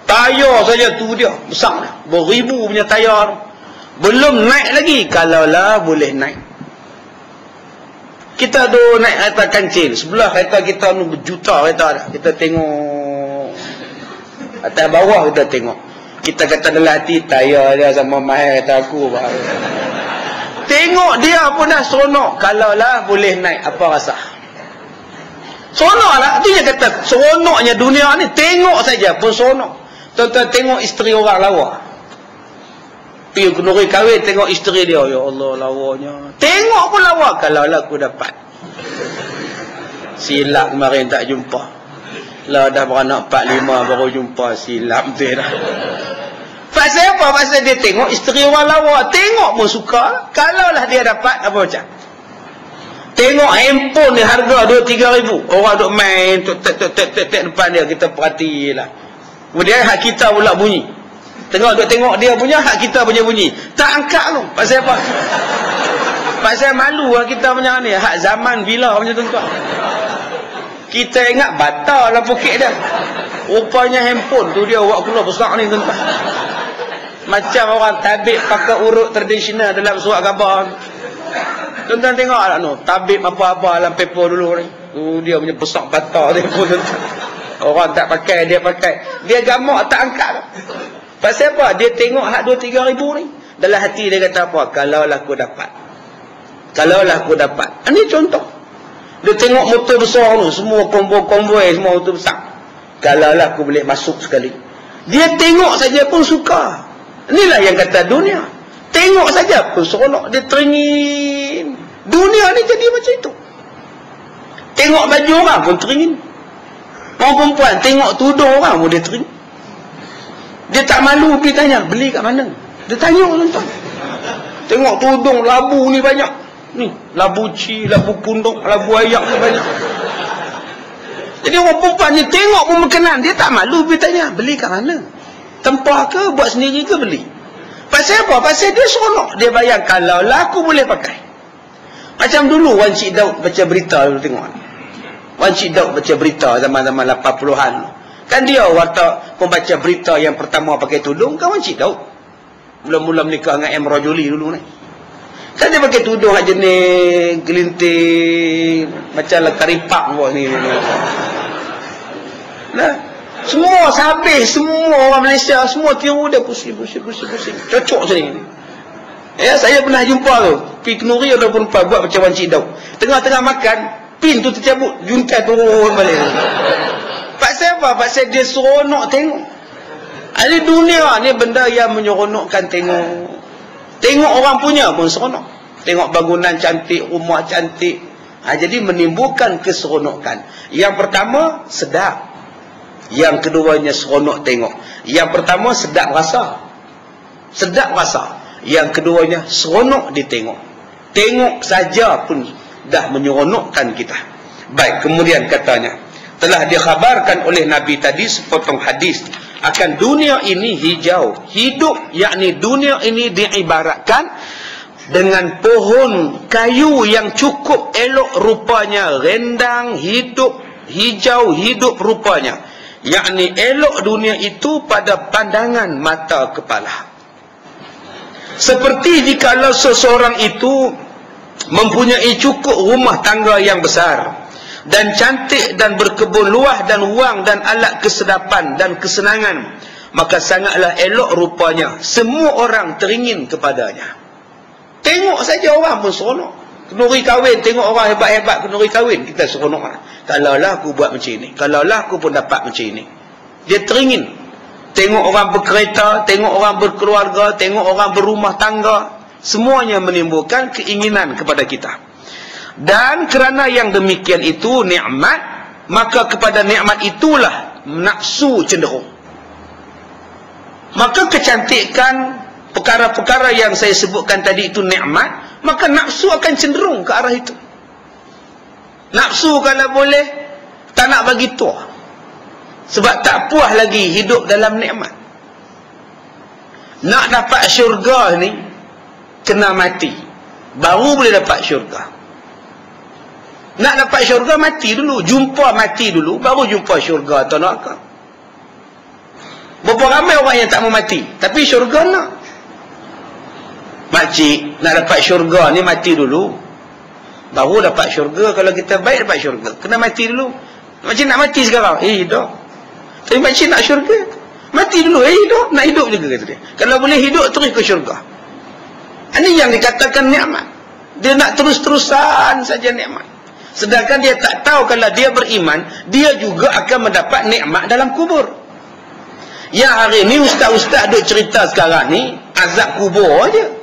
Tayar saja tu dia besar dah. Beribu punya tayar. Belum naik lagi. Kalau lah boleh naik. Kita tu naik kereta kancil. Sebelah kereta kita tu berjuta kereta dah. Kita tengok atas bawah, kita tengok. Kita kata dalam hati, tayar dia sama mahal kata aku. Tengok dia pun dah seronok. Kalau lah boleh naik, apa rasa? Seronok lah. Itu yang kata seronoknya dunia ni. Tengok saja pun seronok. Tuan-tuan tengok isteri orang lawa. Pergi kenduri kahwin, tengok isteri dia. Ya Allah, lawanya. Tengok pun lawa. Kalau lah aku dapat. Silap kemarin tak jumpa. Lah dah beranak 4-5 baru jumpa. Silap betul dah. Pasal apa? Pasal dia tengok isteri orang lawa. Tengok pun suka. Kalau lah dia dapat, apa macam? Tengok handphone ni harga 2-3 ribu. Orang duk main, tek depan dia. Kita perhatilah. Kemudian hak kita pula bunyi. Tengok dia punya, hak kita punya bunyi. Tak angkat tu. Pasal apa? Pasal malu lah kita punya ni. Hak zaman bila punya tuan-tuan. Kita ingat batal lah pokok dia. Rupanya handphone tu dia buat keluar besar ni tuan-tuan. Macam orang tabib pakai urut tradisional dalam surat khabar. Tuan-tuan tengok tak no? Tabib apa-apa dalam paper dulu ni. Dia punya besar patah dia pun. Orang tak pakai, dia pakai. Dia gamak tak angkat. Pasal apa? Dia tengok hak 2-3 ribu ni. Dalam hati dia kata apa? Kalaulah aku dapat. Kalaulah aku dapat. Ini contoh. Dia tengok motor besar tu. Semua konvoi, semua motor besar. Kalaulah aku boleh masuk sekali. Dia tengok saja pun suka. Inilah yang kata dunia. Tengok saja pun seronok. Dia teringin. Dunia ni jadi macam itu. Tengok baju orang pun teringin. Orang perempuan tengok tudung orang pun dia teringin. Dia tak malu pergi tanya, beli kat mana? Dia tanya tuan-tuan. Tengok tudung labu ni banyak. Ni, labu ci, labu punduk, labu ayak ni banyak. Jadi orang perempuan ni tengok pun berkenan. Dia tak malu pergi tanya, beli kat mana? Tempah ke, buat sendiri ke beli? Pasal apa? Pasal dia seronok. Dia bayang, kalau lah aku boleh pakai. Macam dulu Wan Cik Daud baca berita dulu tengok. Wan Cik Daud baca berita zaman-zaman 80-an. Kan dia warta pembaca berita yang pertama pakai tudung kan Wan Cik Daud. Mula-mula menikah dengan M. Rajuli dulu ni. Kan dia pakai tudung jenis gelinting macam lah karipak buat ni. Nah, semua habis, semua orang Malaysia semua tiru dia pusing. Cocok sini. Ya, saya pernah jumpa tu. Pergi Kenuri ada perempuan buat macam Wan Cik Daud. Tengah-tengah makan, pin tu tercabut, juntai turun balik. Pasal apa? Pasal dia seronok tengok. Ada dunia ni benda yang menyeronokkan tengok. Tengok orang punya pun seronok. Tengok bangunan cantik, rumah cantik. Jadi menimbulkan keseronokan. Yang pertama, sedap. Yang keduanya seronok tengok. Yang pertama, sedap rasa. Sedap rasa. Yang keduanya, seronok ditengok. Tengok saja pun dah menyeronokkan kita. Baik, kemudian katanya, telah dikhabarkan oleh Nabi tadi sepotong hadis akan dunia ini hijau. Hidup, yakni dunia ini diibaratkan dengan pohon kayu yang cukup elok rupanya, rendang, hidup, hijau, hidup rupanya. Yakni elok dunia itu pada pandangan mata kepala. Seperti jikalau seseorang itu mempunyai cukup rumah tangga yang besar dan cantik dan berkebun luas dan wang dan alat kesedapan dan kesenangan, maka sangatlah elok rupanya. Semua orang teringin kepadanya. Tengok saja orang pun seronok. Kenuri kahwin, tengok orang hebat-hebat kenuri kahwin, kita seronok lah. Kalaulah aku buat macam ini, kalaulah aku pun dapat macam ini. Dia teringin. Tengok orang berkereta, tengok orang berkeluarga, tengok orang berumah tangga. Semuanya menimbulkan keinginan kepada kita. Dan kerana yang demikian itu nikmat, maka kepada nikmat itulah nafsu cenderung. Maka kecantikan, perkara-perkara yang saya sebutkan tadi itu nikmat, maka nafsu akan cenderung ke arah itu. Nafsu kalau boleh tak nak bagi tua. Sebab tak puas lagi hidup dalam nikmat. Nak dapat syurga ni kena mati, baru boleh dapat syurga. Nak dapat syurga mati dulu, jumpa mati dulu, baru jumpa syurga atau neraka. Berapa ramai orang yang tak mau mati, tapi syurga nak. Makcik, nak dapat syurga ni mati dulu, baru dapat syurga. Kalau kita baik dapat syurga, kena mati dulu. Makcik nak mati sekarang, hidup. Tapi makcik nak syurga, mati dulu, hidup. Nak hidup juga kata dia. Kalau boleh hidup, terus ke syurga. Ini yang dikatakan nikmat. Dia nak terus-terusan saja nikmat. Sedangkan dia tak tahu kalau dia beriman, dia juga akan mendapat nikmat dalam kubur. Yang hari ni ustaz-ustaz duk cerita sekarang ni azab kubur aja.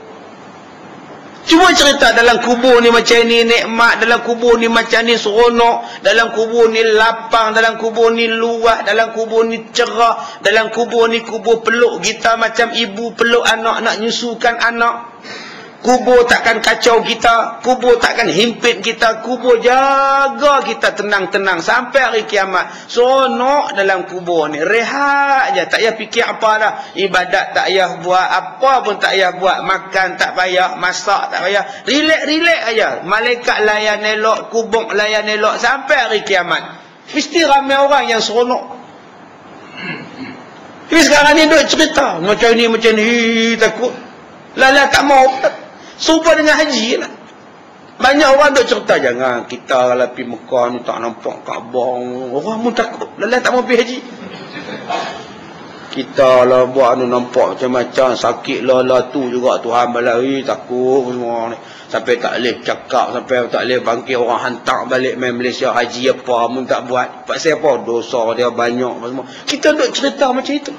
Cuma cerita dalam kubur ni macam ni nikmat, dalam kubur ni macam ni seronok, dalam kubur ni lapang, dalam kubur ni luas, dalam kubur ni cerah, dalam kubur ni kubur peluk kita macam ibu peluk anak nak nyusukan anak. Kubur takkan kacau kita, kubur takkan himpit kita, kubur jaga kita tenang-tenang sampai hari kiamat. Seronok dalam kubur ni, rehat je, tak payah fikir apa dah. Ibadat tak payah buat, apa pun tak payah buat, makan tak payah, masak tak payah, relax-relax aja. Malaikat layan elok, kubur layan elok sampai hari kiamat. Mesti ramai orang yang seronok. Tapi sekarang ni duk cerita macam ni, takut. Lala tak mau. Serupa dengan haji lah. Banyak orang duk cerita, jangan kita kalau pergi Mekah ni tak nampak Kaabah. Orang pun takut. Lala tak mau pergi haji. Kita lah buat ni nampak macam-macam. Sakit lah tu juga Tuhan balai. Takut semua ni. Sampai tak boleh cakap, sampai tak boleh bangkit, orang hantar balik main Malaysia haji apa pun tak buat. Pasal apa? Dosa dia banyak semua. Kita duk cerita macam itu.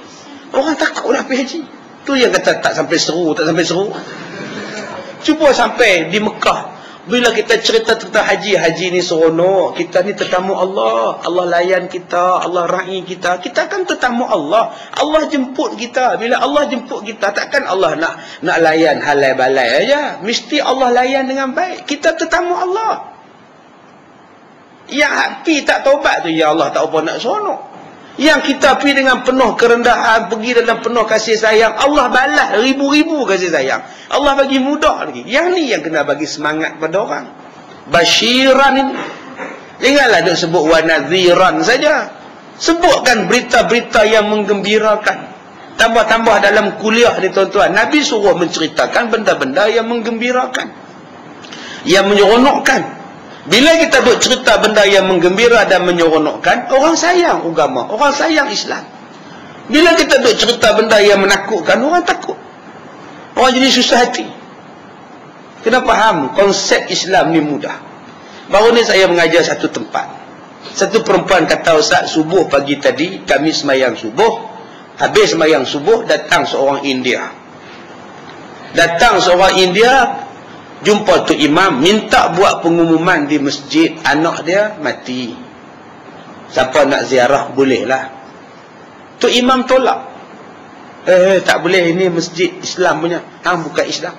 Orang takut nak pergi haji. Tu yang kata tak sampai seru. Cuba sampai di Mekah. Bila kita cerita tentang haji ni seronok. Kita ni tetamu Allah. Allah layan kita. Allah ra'i kita. Kita kan tetamu Allah. Allah jemput kita. Bila Allah jemput kita, takkan Allah nak layan halai balai aja. Mesti Allah layan dengan baik. Kita tetamu Allah. Yang hati tak taubat tu, ya Allah tak apa nak seronok. Yang kita pergi dengan penuh kerendahan, pergi dalam penuh kasih sayang, Allah balas ribu-ribu kasih sayang. Allah bagi mudah lagi. Yang ni yang kena bagi semangat pada orang. Basyiran ini. Janganlah duk sebut wa nadhiran saja. Sebutkan berita-berita yang menggembirakan. Tambah-tambah dalam kuliah ni tuan-tuan, Nabi suruh menceritakan benda-benda yang menggembirakan, yang menyeronokkan. Bila kita duk cerita benda yang menggembira dan menyeronokkan, orang sayang agama, orang sayang Islam. Bila kita duk cerita benda yang menakutkan, orang takut. Orang jadi susah hati. Kena faham konsep Islam ni mudah. Baru ni saya mengajar satu tempat. Satu perempuan kata, Ustaz, subuh pagi tadi kami semayang subuh. Habis semayang subuh datang seorang India. Datang seorang India jumpa tu imam, minta buat pengumuman di masjid, anak dia mati. Siapa nak ziarah bolehlah. Tu imam tolak. Tak boleh, ini masjid Islam punya. Hang bukan Islam.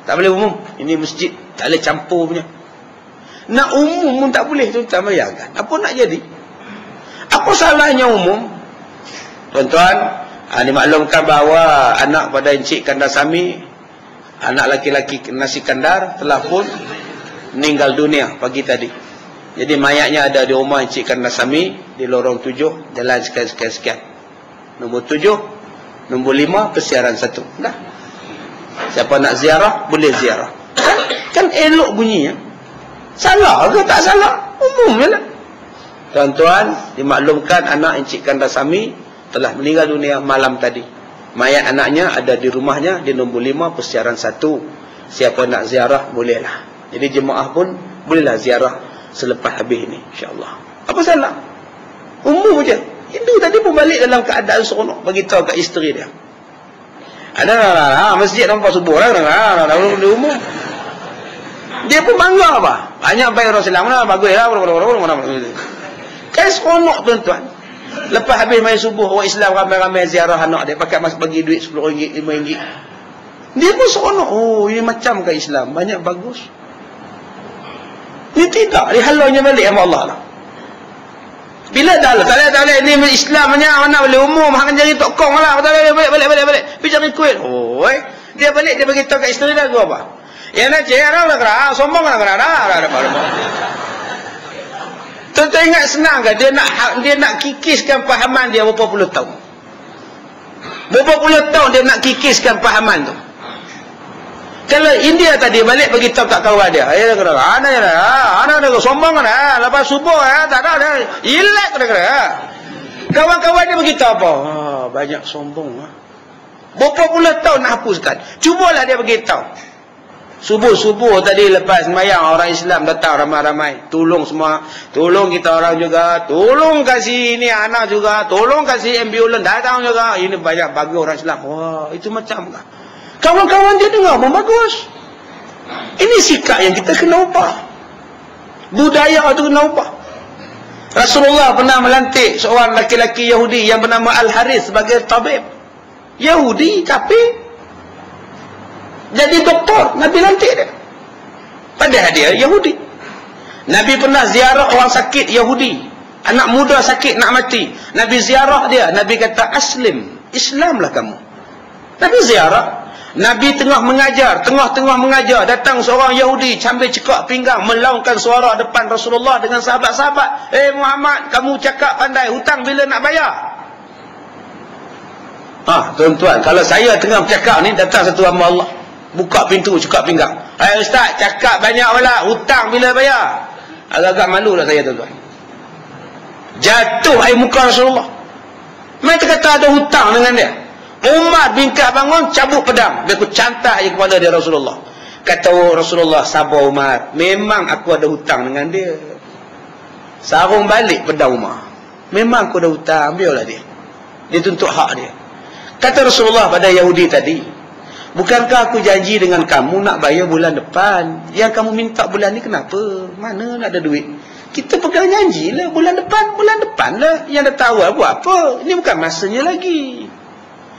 Tak boleh umum. Ini masjid, tak boleh campur punya. Nak umum pun tak boleh, tu tak bayangkan. Apa nak jadi? Apa salahnya umum? Tuan-tuan, dimaklumkan bahawa anak pada Encik Kandasamy, anak laki-laki Nasi Kandar telah pun meninggal dunia pagi tadi. Jadi mayatnya ada di rumah Encik Kandasamy di lorong 7, jalan sekian-sekian. Nombor 7, nombor 5, persiaran 1. Dah. Siapa nak ziarah, boleh ziarah. Kan elok bunyinya. Salah ke tak salah? Umum je lah. Tuan-tuan, dimaklumkan anak Encik Kandasamy telah meninggal dunia malam tadi. Mayat anaknya ada di rumahnya di nombor 5, persiaran 1. Siapa nak ziarah, bolehlah. Jadi jemaah pun bolehlah ziarah selepas habis ini, insyaAllah. Apa salah? Umum je. Hindu tadi pun balik dalam keadaan seronok, bagi tahu kat isteri dia. Ada masjid nampak subuh lah, di umum. Dia pun bangga apa? Banyak baik orang Islam lah, bagus lah. Kan seronok tuan-tuan. Lepas habis main subuh, orang Islam ramai-ramai ziarah anak dia, pakai mas bagi duit RM10, RM5. Dia pun seronok. Oh, ini macam ke Islam, banyak bagus. Ini tidak, dihalaunya balik sama Allah lah. Bila dah lah, tak boleh, ni Islam mana boleh umum, hang jadi tokong lah, balik. Pergi cari kuit. Oh, dia balik, dia beritahu kat isteri dia, apa? Ya nak cerah lah kerana, sombong lah kerana, ada apa-apa. Tuan-tuan ingat senang ke? Dia nak kikiskan fahaman dia berapa puluh tahun. Berapa puluh tahun dia nak kikiskan fahaman tu. Kalau India tadi balik beritahu kat kawan dia, anak dia sombong kan, lepas subuh tak ada dia ilek kena. Kawan-kawan dia beritahu apa? Banyak sombong. Berapa puluh tahun nak hapuskan. Cubalah dia beritahu. Subuh-subuh tadi lepas sembahyang, orang Islam datang ramai-ramai, tolong semua, tolong kita orang juga, tolong kasih ini anak juga, tolong kasih ambulans datang juga. Ini banyak bagi orang Islam. Wah, itu macam kawan-kawan dia dengar pun bagus. Ini sikap yang kita kena ubah. Budaya itu kena ubah. Rasulullah pernah melantik seorang laki-laki Yahudi yang bernama Al-Harith sebagai tabib. Yahudi tapi jadi doktor. Nabi lantik dia. Padahal dia Yahudi. Nabi pernah ziarah orang sakit Yahudi. Anak muda sakit nak mati. Nabi ziarah dia. Nabi kata, aslim. Islamlah kamu. Nabi ziarah. Nabi tengah mengajar. Tengah-tengah mengajar. Datang seorang Yahudi. Sambil cekak pinggang. Melaungkan suara depan Rasulullah dengan sahabat-sahabat. Muhammad, kamu cakap pandai. Hutang bila nak bayar? Tuan-tuan. Kalau saya tengah bercakap ni, datang satu hamba Allah. Buka pintu, cekak pinggang. Ustaz, cakap banyak pula. Hutang bila bayar? Agak-agak malu lah saya, tuan-tuan. Jatuh air muka Rasulullah. Mereka kata ada hutang dengan dia. Umar bingkak bangun, cabut pedang. Dia aku cantak je kepada dia Rasulullah. Kata Rasulullah, sabar Umar. Memang aku ada hutang dengan dia. Sarung balik pedang Umar. Memang aku ada hutang, biarlah dia. Dia tuntut hak dia. Kata Rasulullah pada Yahudi tadi, bukankah aku janji dengan kamu nak bayar bulan depan? Yang kamu minta bulan ni kenapa? Mana nak ada duit? Kita pegang janji lah. Bulan depan lah. Yang dah tahu buat apa? Ini bukan masanya lagi.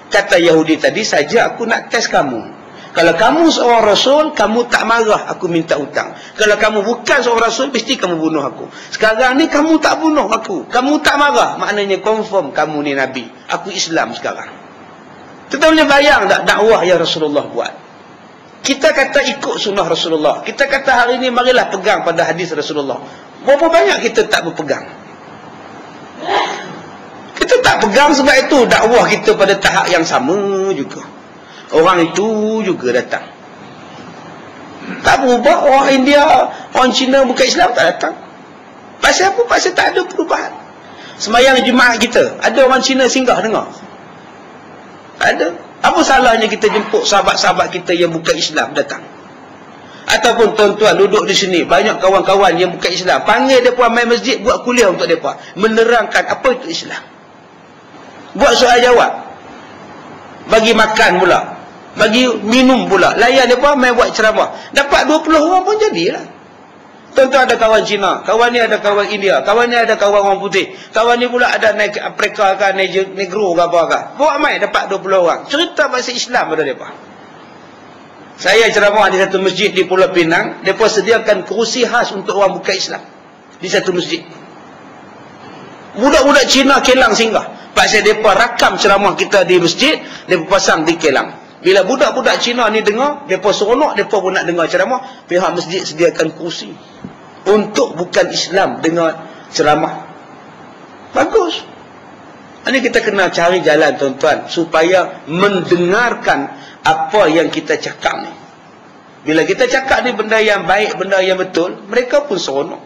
Kata Yahudi tadi, saja aku nak test kamu. Kalau kamu seorang Rasul, kamu tak marah aku minta hutang. Kalau kamu bukan seorang Rasul, mesti kamu bunuh aku. Sekarang ni kamu tak bunuh aku. Kamu tak marah. Maknanya confirm kamu ni Nabi. Aku Islam sekarang. Kita boleh bayang tak dakwah yang Rasulullah buat? Kita kata ikut sunnah Rasulullah. Kita kata hari ini marilah pegang pada hadis Rasulullah. Berapa banyak kita tak berpegang? Kita tak pegang sebab itu dakwah kita pada tahap yang sama juga. Orang itu juga datang. Tak berubah. Orang India, orang Cina bukan Islam tak datang. Pasal apa? Pasal tak ada perubahan. Sembahyang Jumaat kita, ada orang Cina singgah dengar? Ada. Apa salahnya kita jemput sahabat-sahabat kita yang bukan Islam datang? Ataupun tuan-tuan duduk di sini, banyak kawan-kawan yang bukan Islam, panggil mereka main masjid, buat kuliah untuk mereka, menerangkan apa itu Islam, buat soal jawab, bagi makan pula, bagi minum pula, layan mereka main buat ceramah, dapat 20 orang pun jadilah. Tuan-tuan ada kawan Cina, kawan ni ada kawan India, kawan ni ada kawan orang putih, kawan ni pula ada naik Afrika ke, Negro ke apa ke, buat main dapat 20 orang, cerita bahasa Islam pada mereka. Saya ceramah di satu masjid di Pulau Pinang, mereka sediakan kerusi khas untuk orang bukan Islam di satu masjid. Budak-budak Cina kelang singgah, pasal mereka rakam ceramah kita di masjid, mereka pasang di kelang. Bila budak-budak Cina ni dengar, mereka seronok, mereka pun nak dengar ceramah, pihak masjid sediakan kerusi untuk bukan Islam dengar ceramah. Bagus. Ini kita kena cari jalan tuan-tuan, supaya mendengarkan apa yang kita cakap ni. Bila kita cakap ni benda yang baik, benda yang betul, mereka pun seronok.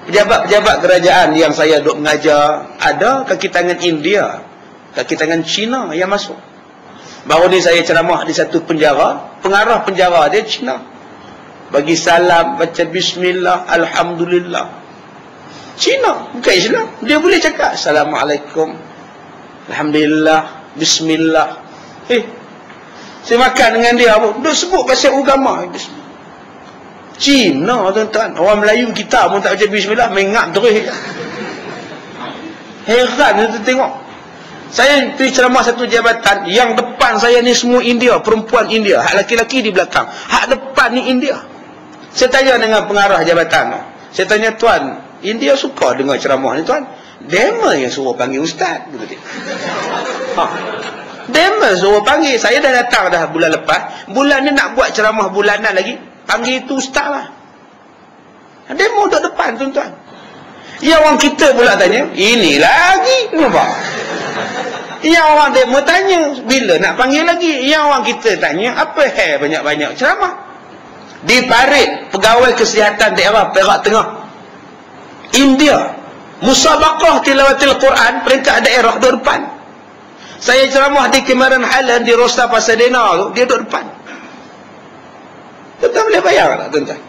Pejabat-pejabat kerajaan yang saya duk mengajar, ada kaki tangan India, kaki tangan Cina yang masuk. Baru ni saya ceramah di satu penjara, pengarah penjara dia Cina. Bagi salam, baca bismillah, alhamdulillah. Cina, bukan Islam. Dia boleh cakap assalamualaikum, alhamdulillah, bismillah. Saya makan dengan dia, dia sebut pasal agama. Cina tuan-tuan, orang Melayu kita pun tak baca bismillah, mengap terus. Heran tu tengok. Saya pergi ceramah satu jabatan, yang depan saya ni semua India, perempuan India, hak laki-laki di belakang, hak depan ni India. Saya tanya dengan pengarah jabatan, saya tanya, tuan, India suka dengar ceramah ni tuan? Dema yang suruh panggil ustaz. Dema suruh panggil. Saya dah datang dah bulan lepas, bulan ni nak buat ceramah bulanan lagi, panggil itu ustaz lah. Demo duduk depan tuan-tuan. Ya, orang kita pula tanya, ini lagi, nampak? Yang orang demo tanya, bila nak panggil lagi? Yang orang kita tanya, apa banyak-banyak ceramah? Di Parit, pegawai kesihatan daerah Perak Tengah, India, musabaqah tilawatil Quran peringkat daerah duduk depan. Saya ceramah di Kimaran Halan, di Rosta Pasadena tu, dia duduk depan. Tuan-tuan boleh bayar tak tuan-tuan?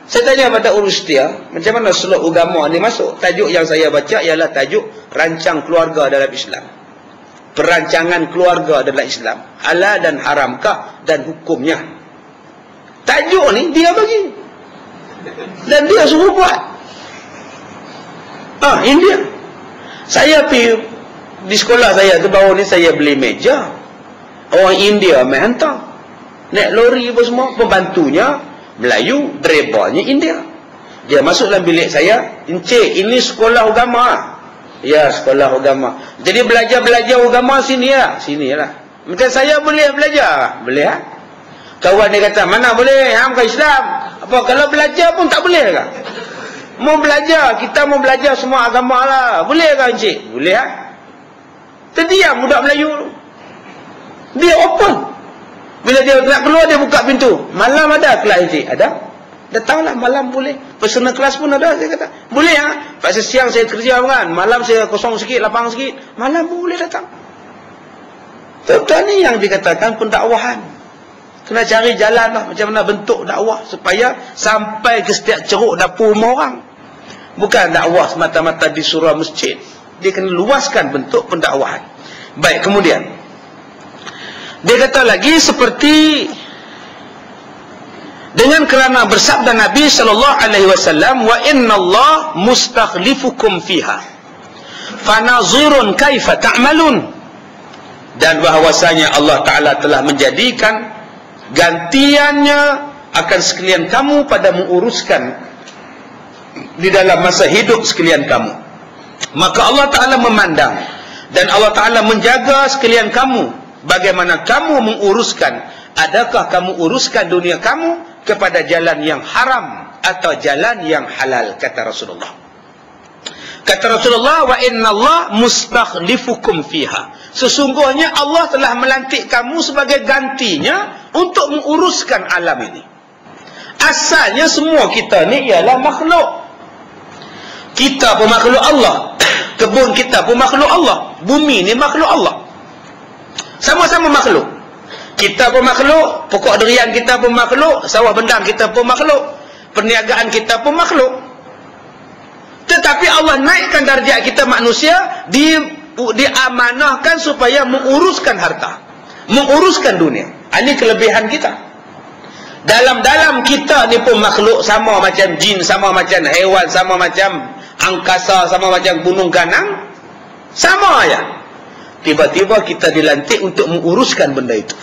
Saya tanya pada urus dia, macam mana selok agama ni masuk? Tajuk yang saya baca ialah tajuk Rancang Keluarga dalam Islam. Perancangan keluarga dalam Islam, halal dan haramkah dan hukumnya. Tajuk ni dia bagi, dan dia suruh buat. India. Saya pergi di sekolah saya tu, baru ni saya beli meja, orang India main hantar, naik lori apa semua, pembantunya Melayu, drivernya India. Dia masuk dalam bilik saya, encik, ini sekolah agama. Ya, sekolah agama. Jadi belajar-belajar agama sini lah. Sini lah. Macam saya boleh belajar? Boleh lah. Kawan dia kata, mana boleh? Hang bukan Islam. Apa, kalau belajar pun tak boleh kan? Mau belajar, kita mau belajar semua agama lah. Boleh kan encik? Boleh lah. Terdiam budak Melayu tu. Dia open. Bila dia nak keluar, dia buka pintu. Malam ada kelas encik? Ada. Datanglah malam boleh. Personal kelas pun ada, saya kata. Boleh ha? Pasal siang saya kerja kan. Malam saya kosong sikit, lapang sikit. Malam pun boleh datang. Tuan-tuan ni yang dikatakan pendakwahan. Kena cari jalan lah. Macam mana bentuk dakwah. Supaya sampai ke setiap ceruk dapur rumah orang. Bukan dakwah semata-mata di surau masjid. Dia kena luaskan bentuk pendakwahan. Baik, kemudian. Dia kata lagi seperti dengan kerana bersabda Nabi sallallahu alaihi wasallam, wa innallaha mustakhlifukum fiha fanazirun kaifa ta'malun, dan bahwasanya Allah Taala telah menjadikan gantiannya akan sekalian kamu pada menguruskan di dalam masa hidup sekalian kamu. Maka Allah Taala memandang dan Allah Taala menjaga sekalian kamu, bagaimana kamu menguruskan, adakah kamu uruskan dunia kamu kepada jalan yang haram atau jalan yang halal, kata Rasulullah. Kata Rasulullah, wa innallaha mustakhlifukum fiha. Sesungguhnya Allah telah melantik kamu sebagai gantinya untuk menguruskan alam ini. Asalnya semua kita ni ialah makhluk. Kita pun makhluk Allah. Kebun kita pun makhluk Allah. Bumi ni makhluk Allah. Sama-sama makhluk. Kita pun makhluk, pokok durian kita pun makhluk, sawah bendang kita pun makhluk, perniagaan kita pun makhluk. Tetapi Allah naikkan darjat kita manusia, diamanahkan supaya menguruskan harta, menguruskan dunia. Ini kelebihan kita. Dalam kita ni pun makhluk, sama macam jin, sama macam hewan, sama macam angkasa, sama macam gunung ganang, sama aja. Tiba-tiba kita dilantik untuk menguruskan benda itu.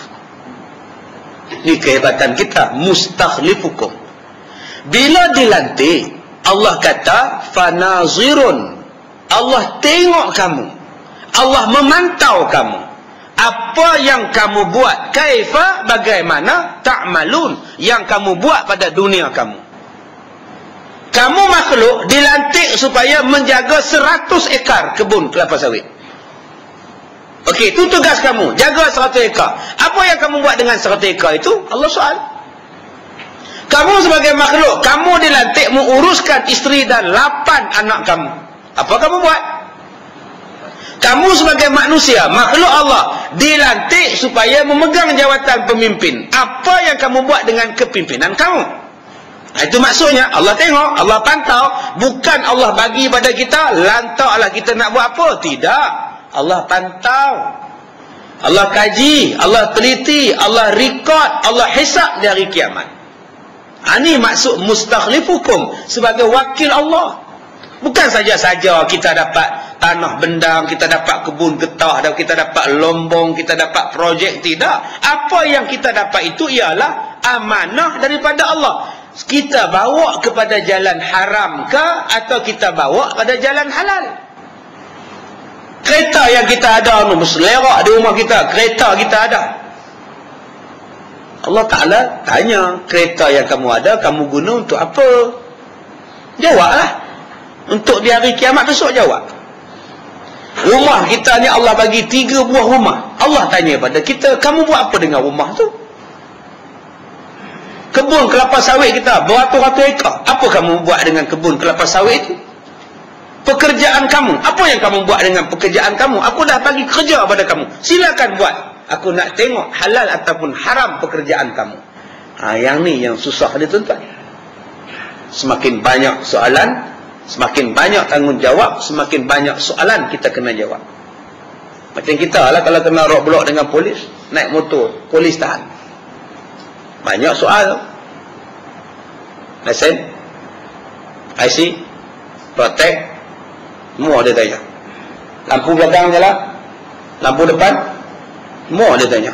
Ini kehebatan kita. Mustakhlifukum. Bila dilantik, Allah kata fanazirun. Allah tengok kamu, Allah memantau kamu, apa yang kamu buat, kaifa, bagaimana, ta'malun, yang kamu buat pada dunia kamu. Kamu makhluk dilantik supaya menjaga 100 ekar kebun kelapa sawit. Okey, itu tugas kamu, jaga 100 ekar. Apa yang kamu buat dengan 100 ekar itu? Allah soal. Kamu sebagai makhluk, kamu dilantik menguruskan isteri dan 8 anak kamu. Apa kamu buat? Kamu sebagai manusia, makhluk Allah, dilantik supaya memegang jawatan pemimpin. Apa yang kamu buat dengan kepimpinan kamu? Itu maksudnya, Allah tengok, Allah pantau. Bukan Allah bagi pada kita, lantaklah kita nak buat apa. Tidak. Allah pantau, Allah kaji, Allah teliti, Allah rekod, Allah hisab di hari kiamat. Ini maksud mustakhlifukum, sebagai wakil Allah. Bukan saja-saja kita dapat tanah bendang, kita dapat kebun getah, dan kita dapat lombong, kita dapat projek. Tidak. Apa yang kita dapat itu ialah amanah daripada Allah. Kita bawa kepada jalan haram ke, atau kita bawa pada jalan halal? Kereta yang kita ada ni berselerak di rumah kita, kereta kita ada. Allah Ta'ala tanya, kereta yang kamu ada, kamu guna untuk apa? Jawablah. Untuk di hari kiamat besok jawab. Rumah kita ni Allah bagi 3 buah rumah. Allah tanya pada kita, kamu buat apa dengan rumah tu? Kebun kelapa sawit kita beratus-ratus ekar. Apa kamu buat dengan kebun kelapa sawit itu? Pekerjaan kamu, apa yang kamu buat dengan pekerjaan kamu? Aku dah bagi kerja pada kamu, silakan buat. Aku nak tengok halal ataupun haram pekerjaan kamu. Yang ni yang susah dia, tuan-tuan. Semakin banyak soalan, semakin banyak tanggungjawab, semakin banyak soalan kita kena jawab. Macam kita lah, kalau kena roadblock dengan polis, naik motor, polis tahan. Banyak soal. Lesen, IC, protect, semua dia tanya. Lampu belakang jalan, lampu depan, semua dia tanya.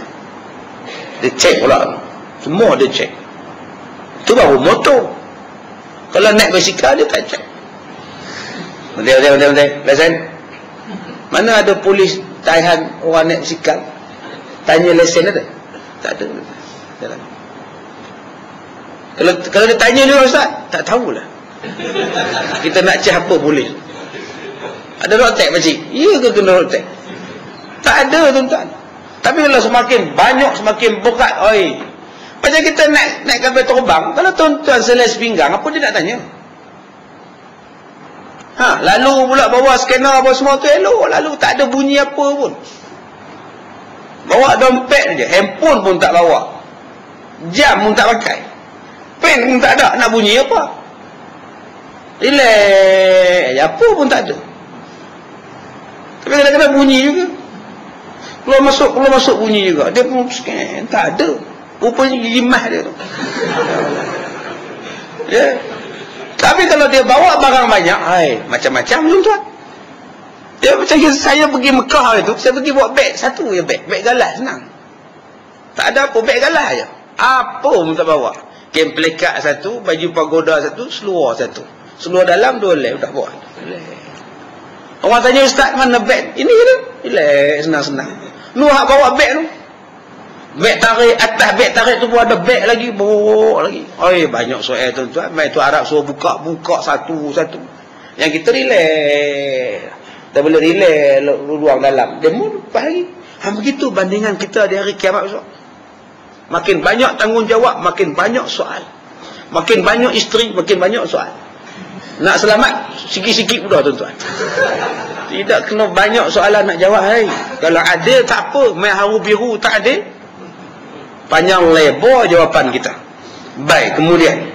Dia cek pula, semua dia cek. Itu baru motor. Kalau naik basikal dia tak cek. Betul. Lesen, mana ada polis tahan orang naik basikal, tanya lesen ada? Tak ada. Jalan. Kalau dia tanya dia, Ustaz, tak tahulah. Kita nak cek apa polis? Ada road tag pakcik? Ya ke kena road tag? Tak ada, tuan-tuan. Tapi kalau semakin banyak, semakin berat, oi. Macam kita naik kapal terbang, kalau tuan-tuan seles pinggang, apa dia nak tanya? Lalu pula bawa scanner apa semua tu elok, lalu tak ada bunyi apa pun. Bawa dompet je, handphone pun tak bawa, jam pun tak pakai, pen pun tak ada, nak bunyi apa? Relax, apa pun tak ada. Tapi kadang-kadang bunyi juga. Keluar masuk bunyi juga. Dia pun scan, tak ada. Rupanya gimah dia tu. Ya. Tapi kalau dia bawa barang banyak, macam-macam tuan-tuan. Dia macam saya pergi Mekah itu, saya pergi bawa beg satu je, beg galas, senang. Tak ada apa, beg galas je. Apa pun tak bawa. Kain pelekat satu, baju pagoda satu, seluar satu. Seluar dalam 2 lep dah bawa. Orang tanya, Ustaz, mana beg? Ini je tu. Relax, senang-senang. Lu hak bawa beg tu. Beg tarik, atas beg tarik tu pun ada beg lagi, bawa lagi. Banyak soal tuan-tuan. Mai tu Arab suruh buka satu-satu. Yang kita relax. Tak boleh relax luar dalam. Dia pun lepas lagi. Begitu bandingan kita di hari kiamat besok. Makin banyak tanggungjawab, makin banyak soal. Makin banyak isteri, makin banyak soal. Nak selamat, sikit-sikit pula tuan-tuan. Tidak kena banyak soalan nak jawab. Kalau adil tak apa, main haru biru tak adil. Panjang lebar jawapan kita. Baik, kemudian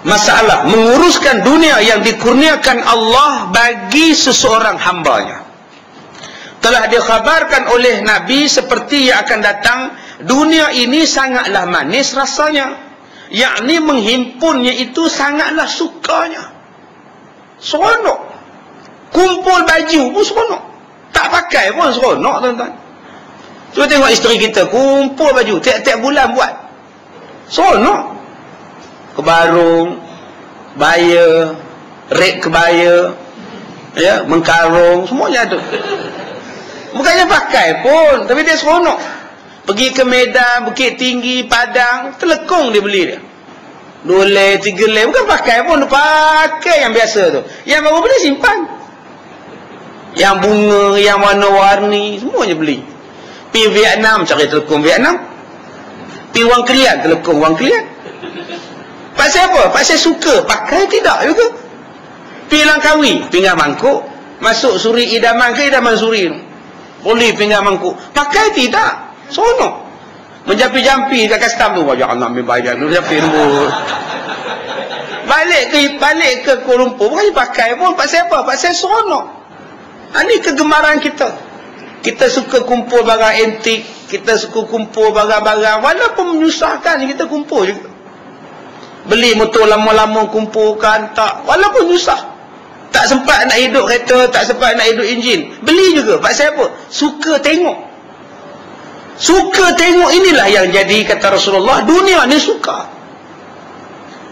masalah menguruskan dunia yang dikurniakan Allah bagi seseorang hambanya. Telah dikhabarkan oleh Nabi seperti yang akan datang, dunia ini sangatlah manis rasanya, yakni menghimpunnya itu sangatlah sukanya. Seronok. Kumpul baju pun seronok. Tak pakai pun seronok, tuan-tuan. Cuba tengok isteri kita kumpul baju tiap-tiap bulan buat. Seronok. Kebarung, baya, rek kebaya, ya, mengkarung, semuanya ada. Bukannya pakai pun, tapi dia seronok. Pergi ke Medan, Bukit Tinggi, Padang, telekong dia beli dia. 2 lei, 3 lei, bukan pakai pun, dia pakai yang biasa tu. Yang baru beli simpan. Yang bunga, yang warna-warni, semuanya beli. Pergi Vietnam, cari telekong Vietnam. Pergi Wang Kelian, telekong Wang Kelian. Pasal apa? Pasal suka. Pakai tidak juga. Pergi Langkawi, pinggan mangkuk. Masuk suri idaman ke idaman suri tu. Boleh pinggan mangkuk. Pakai tidak. Seronok. Menjampi-jampi kat custom tu. Wajah anak ambil bayar. Jampi dulu. Balik ke Kuala Lumpur. Bukan pakai pun. Pasal apa? Pasal seronok. Ini kegemaran kita. Kita suka kumpul barang antik. Kita suka kumpul barang-barang. Walaupun menyusahkan, kita kumpul juga. Beli motor lama-lama kumpulkan. Tak. Walaupun nyusah. Tak sempat nak hidup kereta, tak sempat nak hidup enjin. Beli juga. Pasal apa? Suka tengok. Suka tengok inilah yang jadi, kata Rasulullah, dunia ni suka.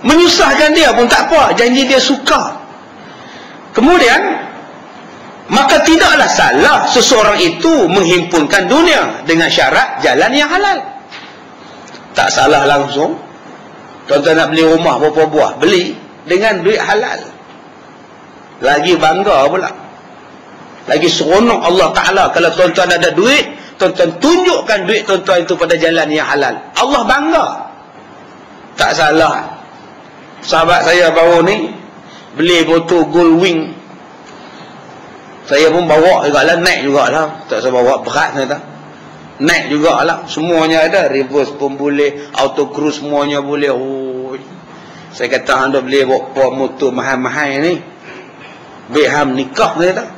Menyusahkan dia pun tak apa. Janji dia suka. Kemudian, maka tidaklah salah seseorang itu menghimpunkan dunia dengan syarat jalan yang halal. Tak salah langsung. Tuan-tuan nak beli rumah berapa buah, beli dengan duit halal. Lagi bangga pula. Lagi seronok Allah Ta'ala kalau tuan-tuan ada duit, tuan-tuan tunjukkan duit tuan-tuan itu pada jalan yang halal. Allah bangga. Tak salah. Sahabat saya baru ni beli motor Goldwing. Saya pun bawa jugalah, naik jugalah. Tak saya bawa berat tak. Naik jugalah. Semuanya ada. Reverse pun boleh, auto cruise semuanya boleh. Oh. Saya kata anda boleh bawa motor mahal-mahal ni. Baik ham nikah dia tak.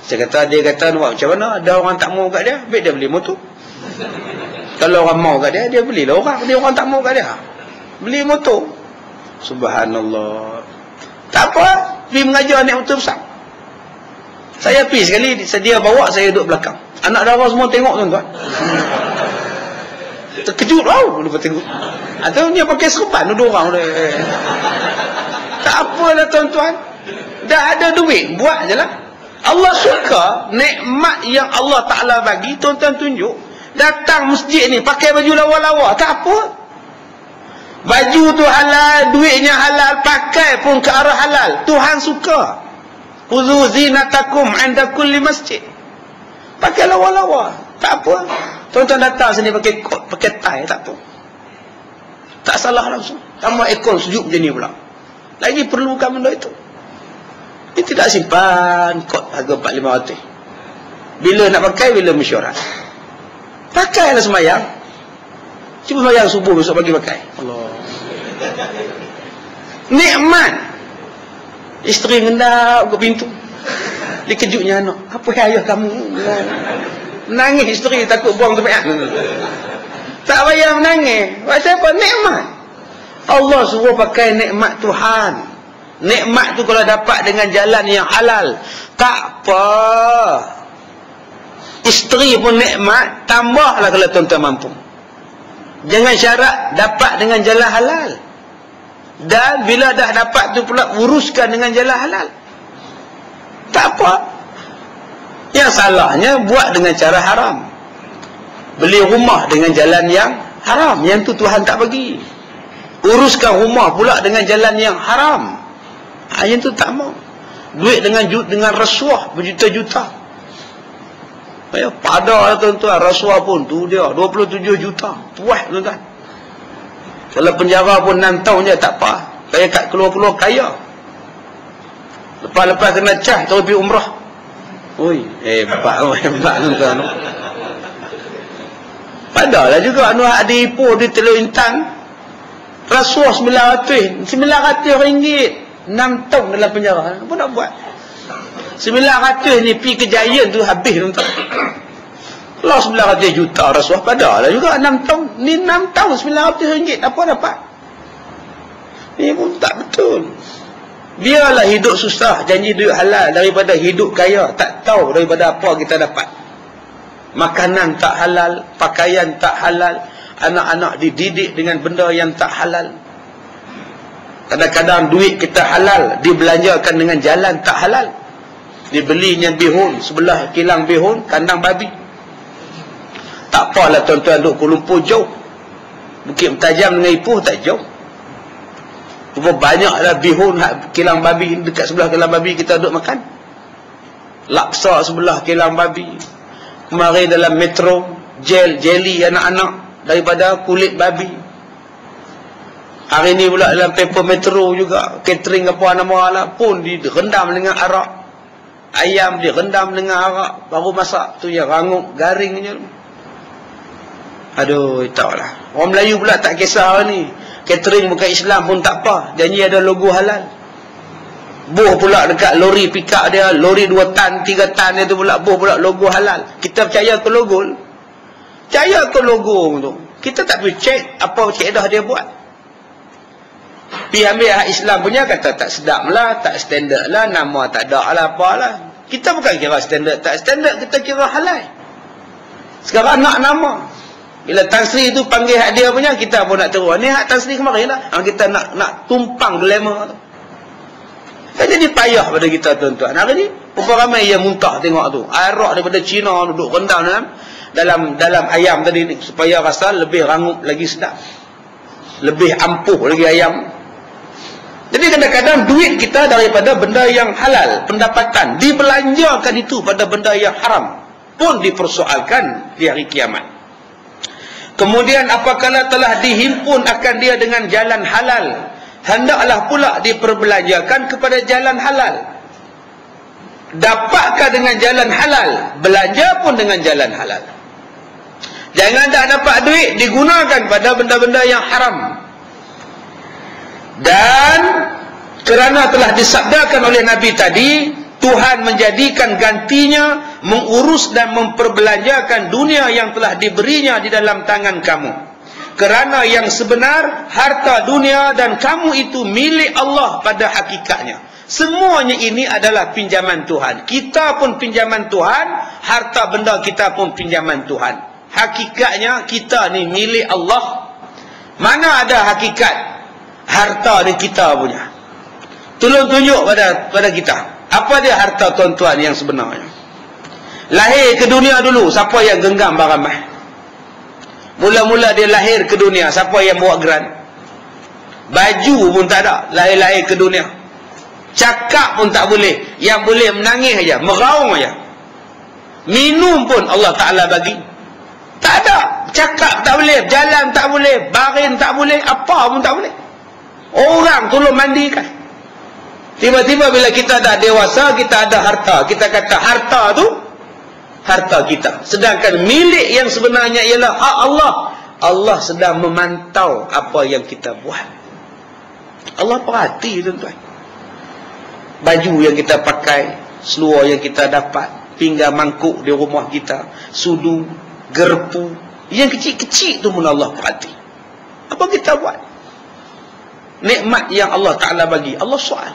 Saya kata, dia kata macam mana, ada orang tak mau kat dia, baik dia beli motor. Kalau orang mau kat dia, dia belilah orang. Dia orang tak mau kat dia, beli motor. Subhanallah. Tak apa, pergi mengajar naik motor besar. Saya pergi sekali, dia bawa, saya duduk belakang. Anak dara semua tengok, tuan-tuan. Terkejut tau, lepas tengok. Atau dia pakai serban, duduk orang. Tak apalah, tuan-tuan. Dah ada duit, buat je lah. Allah suka nikmat yang Allah Ta'ala bagi, tuan-tuan tunjuk. Datang masjid ni, pakai baju lawa-lawa, tak apa. Baju tu halal, duitnya halal, pakai pun ke arah halal. Tuhan suka. Khuzu zinatakum 'inda kulli masjid. Pakai lawa-lawa, tak apa. Tuan-tuan datang sini pakai kot, pakai tie, tak apa. Tak salah langsung. Tambah ekor sejuk macam ni pula. Lagi perlukan benda itu. Dia tidak simpan kot harga 4-500. Bila nak pakai, bila mesyuarat. Pakailah semayang. Cuba semayang subuh, besok pagi pakai. Allah. Nikmat. Isteri ngendap ke pintu. Dia kejutnya anak. Apa ayah kamu? Menangis isteri, takut buang tempat. Tak payah menangis. Pasal apa? Nikmat. Allah suruh pakai nikmat Tuhan. Nikmat tu kalau dapat dengan jalan yang halal, tak apa. Isteri pun nikmat, tambahlah kalau tuan-tuan mampu. Jangan syarat dapat dengan jalan halal. Dan bila dah dapat tu pula, uruskan dengan jalan halal. Tak apa. Yang salahnya buat dengan cara haram. Beli rumah dengan jalan yang haram, yang tu Tuhan tak bagi. Uruskan rumah pula dengan jalan yang haram. Yang tu tak mau. Duit dengan rasuah berjuta-juta. Ya, pada tuan-tuan, rasuah pun tu dia 27 juta. Puas tuan-tuan. Kalau penjara pun 6 tahun je tak apa. Kaya kat keluar-keluar kaya. Lepas-lepas kena cas terus pergi umrah. Oi, hebat tuan-tuan. Padahlah juga anu hak diipu di Teluk Intan. Rasuah 900 ringgit. 6 tahun dalam penjara. Apa nak buat? 900 ni pi kejayaan tu habis tuan-tuan. Kalau 900 juta rasuah, padahlah juga 6 tahun. Ni 6 tahun 900 ringgit. Apa dapat? Ni pun tak betul. Biarlah hidup susah, janji duit halal daripada hidup kaya, tak tahu daripada apa kita dapat. Makanan tak halal, pakaian tak halal, anak-anak dididik dengan benda yang tak halal. Kadang-kadang duit kita halal dibelanjakan dengan jalan tak halal. Dibelinya bihun, sebelah kilang bihun, kandang babi. Tak apalah tuan-tuan, duduk Kuala Lumpur jauh. Bukit Mentajam dengan Ipoh tak jauh. Banyaklah bihun kilang babi, dekat sebelah kilang babi kita duduk makan. Laksa sebelah kilang babi. Kemarin dalam metro, jelly anak-anak daripada kulit babi. Hari ni pula dalam paper metro juga, catering apa nama lah pun direndam dengan arak. Ayam direndam dengan arak, baru masak tu ya, rangup garing je. Aduh, taklah. Orang Melayu pula tak kisah ni. Catering bukan Islam pun tak apa, janji ada logo halal. Buh pula dekat lori pick-up dia, lori 2 tan, 3 tan dia tu pula, buh pula logo halal. Kita percaya ke logo? Percaya ke logo tu? Kita tak perlu cek apa kaedah dia buat. Pergi ambil hak Islam punya, kata tak sedap lah, tak standard lah, nama tak ada lah, apalah. Kita bukan kira standard tak standard, kita kira halal. Sekarang nak nama. Bila Tan Sri tu panggil hak dia punya, kita pun nak terus. Ni hak Tan Sri kemarin lah. Kita nak tumpang glamour tu. Kan jadi payah pada kita tuan-tuan. Hari ni, berapa ramai yang muntah tengok tu. Arak daripada Cina duduk rendam dalam ayam tadi, supaya rasa lebih rangup lagi sedap. Lebih ampuh lagi ayam. Jadi kadang-kadang duit kita daripada benda yang halal, pendapatan, dibelanjakan itu pada benda yang haram, pun dipersoalkan di hari kiamat. Kemudian apabila telah dihimpun akan dia dengan jalan halal, hendaklah pula diperbelanjakan kepada jalan halal. Dapatkah dengan jalan halal, belanja pun dengan jalan halal. Jangan tak dapat duit digunakan pada benda-benda yang haram. Dan kerana telah disabdakan oleh Nabi tadi, Tuhan menjadikan gantinya mengurus dan memperbelanjakan dunia yang telah diberinya di dalam tangan kamu. Kerana yang sebenar, harta dunia dan kamu itu milik Allah pada hakikatnya. Semuanya ini adalah pinjaman Tuhan. Kita pun pinjaman Tuhan, harta benda kita pun pinjaman Tuhan. Hakikatnya kita ni milik Allah. Mana ada hakikat harta ni kita punya? Tolong tunjuk pada kita. Apa dia harta tuan-tuan yang sebenarnya? Lahir ke dunia dulu, siapa yang genggam barang mah? Mula-mula dia lahir ke dunia, siapa yang bawa geran? Baju pun tak ada, lahir-lahir ke dunia. Cakap pun tak boleh, yang boleh menangis aja, meraung aja. Minum pun Allah Ta'ala bagi. Tak ada, cakap tak boleh, jalan tak boleh, baring tak boleh, apa pun tak boleh. Orang tolong mandikan. Tiba-tiba bila kita dah dewasa, kita ada harta. Kita kata harta tu harta kita. Sedangkan milik yang sebenarnya ialah hak Allah. Allah sedang memantau apa yang kita buat. Allah perhati tuan-tuan. Baju yang kita pakai, seluar yang kita dapat, pinggan mangkuk di rumah kita, sudu, gerpu, yang kecil-kecil tu pun Allah perhati. Apa kita buat? Nikmat yang Allah Ta'ala bagi, Allah soal.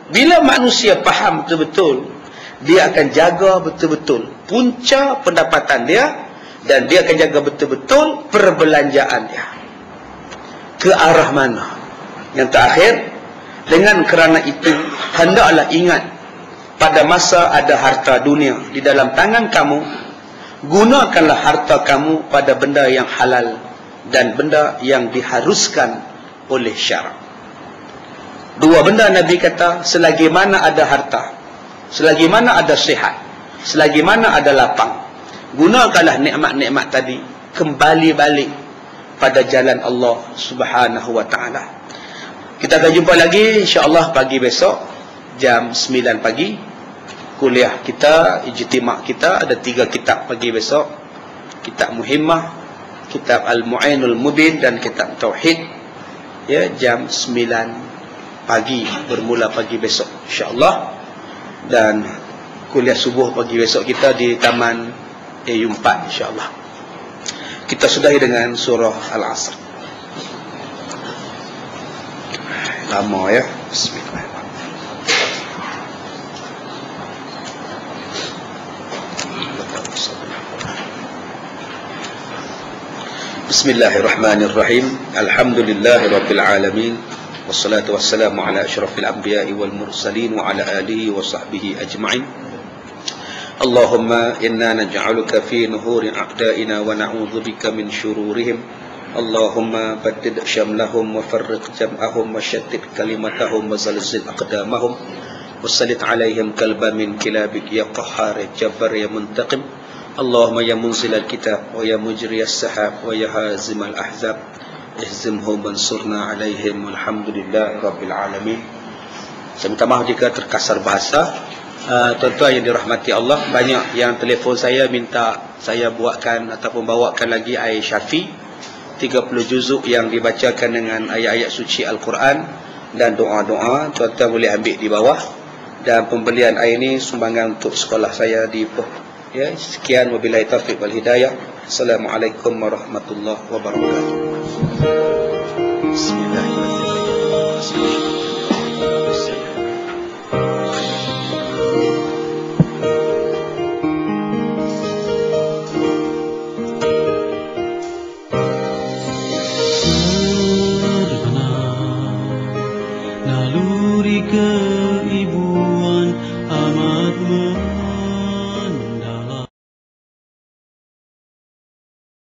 Bila manusia faham betul-betul, dia akan jaga betul-betul punca pendapatan dia, dan dia akan jaga betul-betul perbelanjaan dia. Ke arah mana? Yang terakhir, dengan kerana itu, hendaklah ingat, pada masa ada harta dunia di dalam tangan kamu, gunakanlah harta kamu pada benda yang halal dan benda yang diharuskan oleh syarak. Dua benda Nabi kata, selagi mana ada harta, selagi mana ada sihat, selagi mana ada lapang, gunakanlah nikmat-nikmat tadi, kembali balik pada jalan Allah Subhanahu wa ta'ala. Kita akan jumpa lagi insya-Allah pagi besok jam 9 pagi. Kuliah kita, ijtimak kita, ada 3 kitab pagi besok. kitab Muhimmah, kitab Al-Mu'inul Mubin dan kitab Tauhid, ya, jam 9 pagi, bermula pagi besok insya-Allah. Dan kuliah subuh pagi besok kita di Taman AU4 insya-Allah. Kita sudahi dengan surah Al-Asr. Lama ya. Bismillahirrahmanirrahim. Bismillahirrahmanirrahim. Alhamdulillahirabbil alamin. Wassalatu wassalamu ala asyrafil anbiya'i wal mursalin wa ala alihi wa sahbihi ajma'in. Allahumma inna naj'aluka fi nuhuri a'da'ina wa na'udzubika min syururihim. Allahumma baddid syamlahum wa farriq jam'ahum wa syattid kalimatahum wa zalzil aqdamahum wa sallit alaihim kalba min kilabik ya qahhar ya jabbar ya muntaqim. Allahumma ya munzil al-kitab wa ya mujri as-sahab wa ya hazim al-ahzab ihzimhum mansurna alaihim walhamdulillahi rabbil alamin. Saya minta maaf jika terkasar bahasa. Tuan-tuan yang dirahmati Allah, banyak yang telefon saya minta saya buatkan ataupun bawakan lagi air Syafi 30 juzuk yang dibacakan dengan ayat-ayat suci Al-Quran dan doa-doa. Tuan-tuan boleh ambil di bawah. Dan pembelian air ini sumbangan untuk sekolah saya di Ipoh. Ya, sekian wabillahi taufiq wal hidayah. Assalamualaikum warahmatullahi wabarakatuh.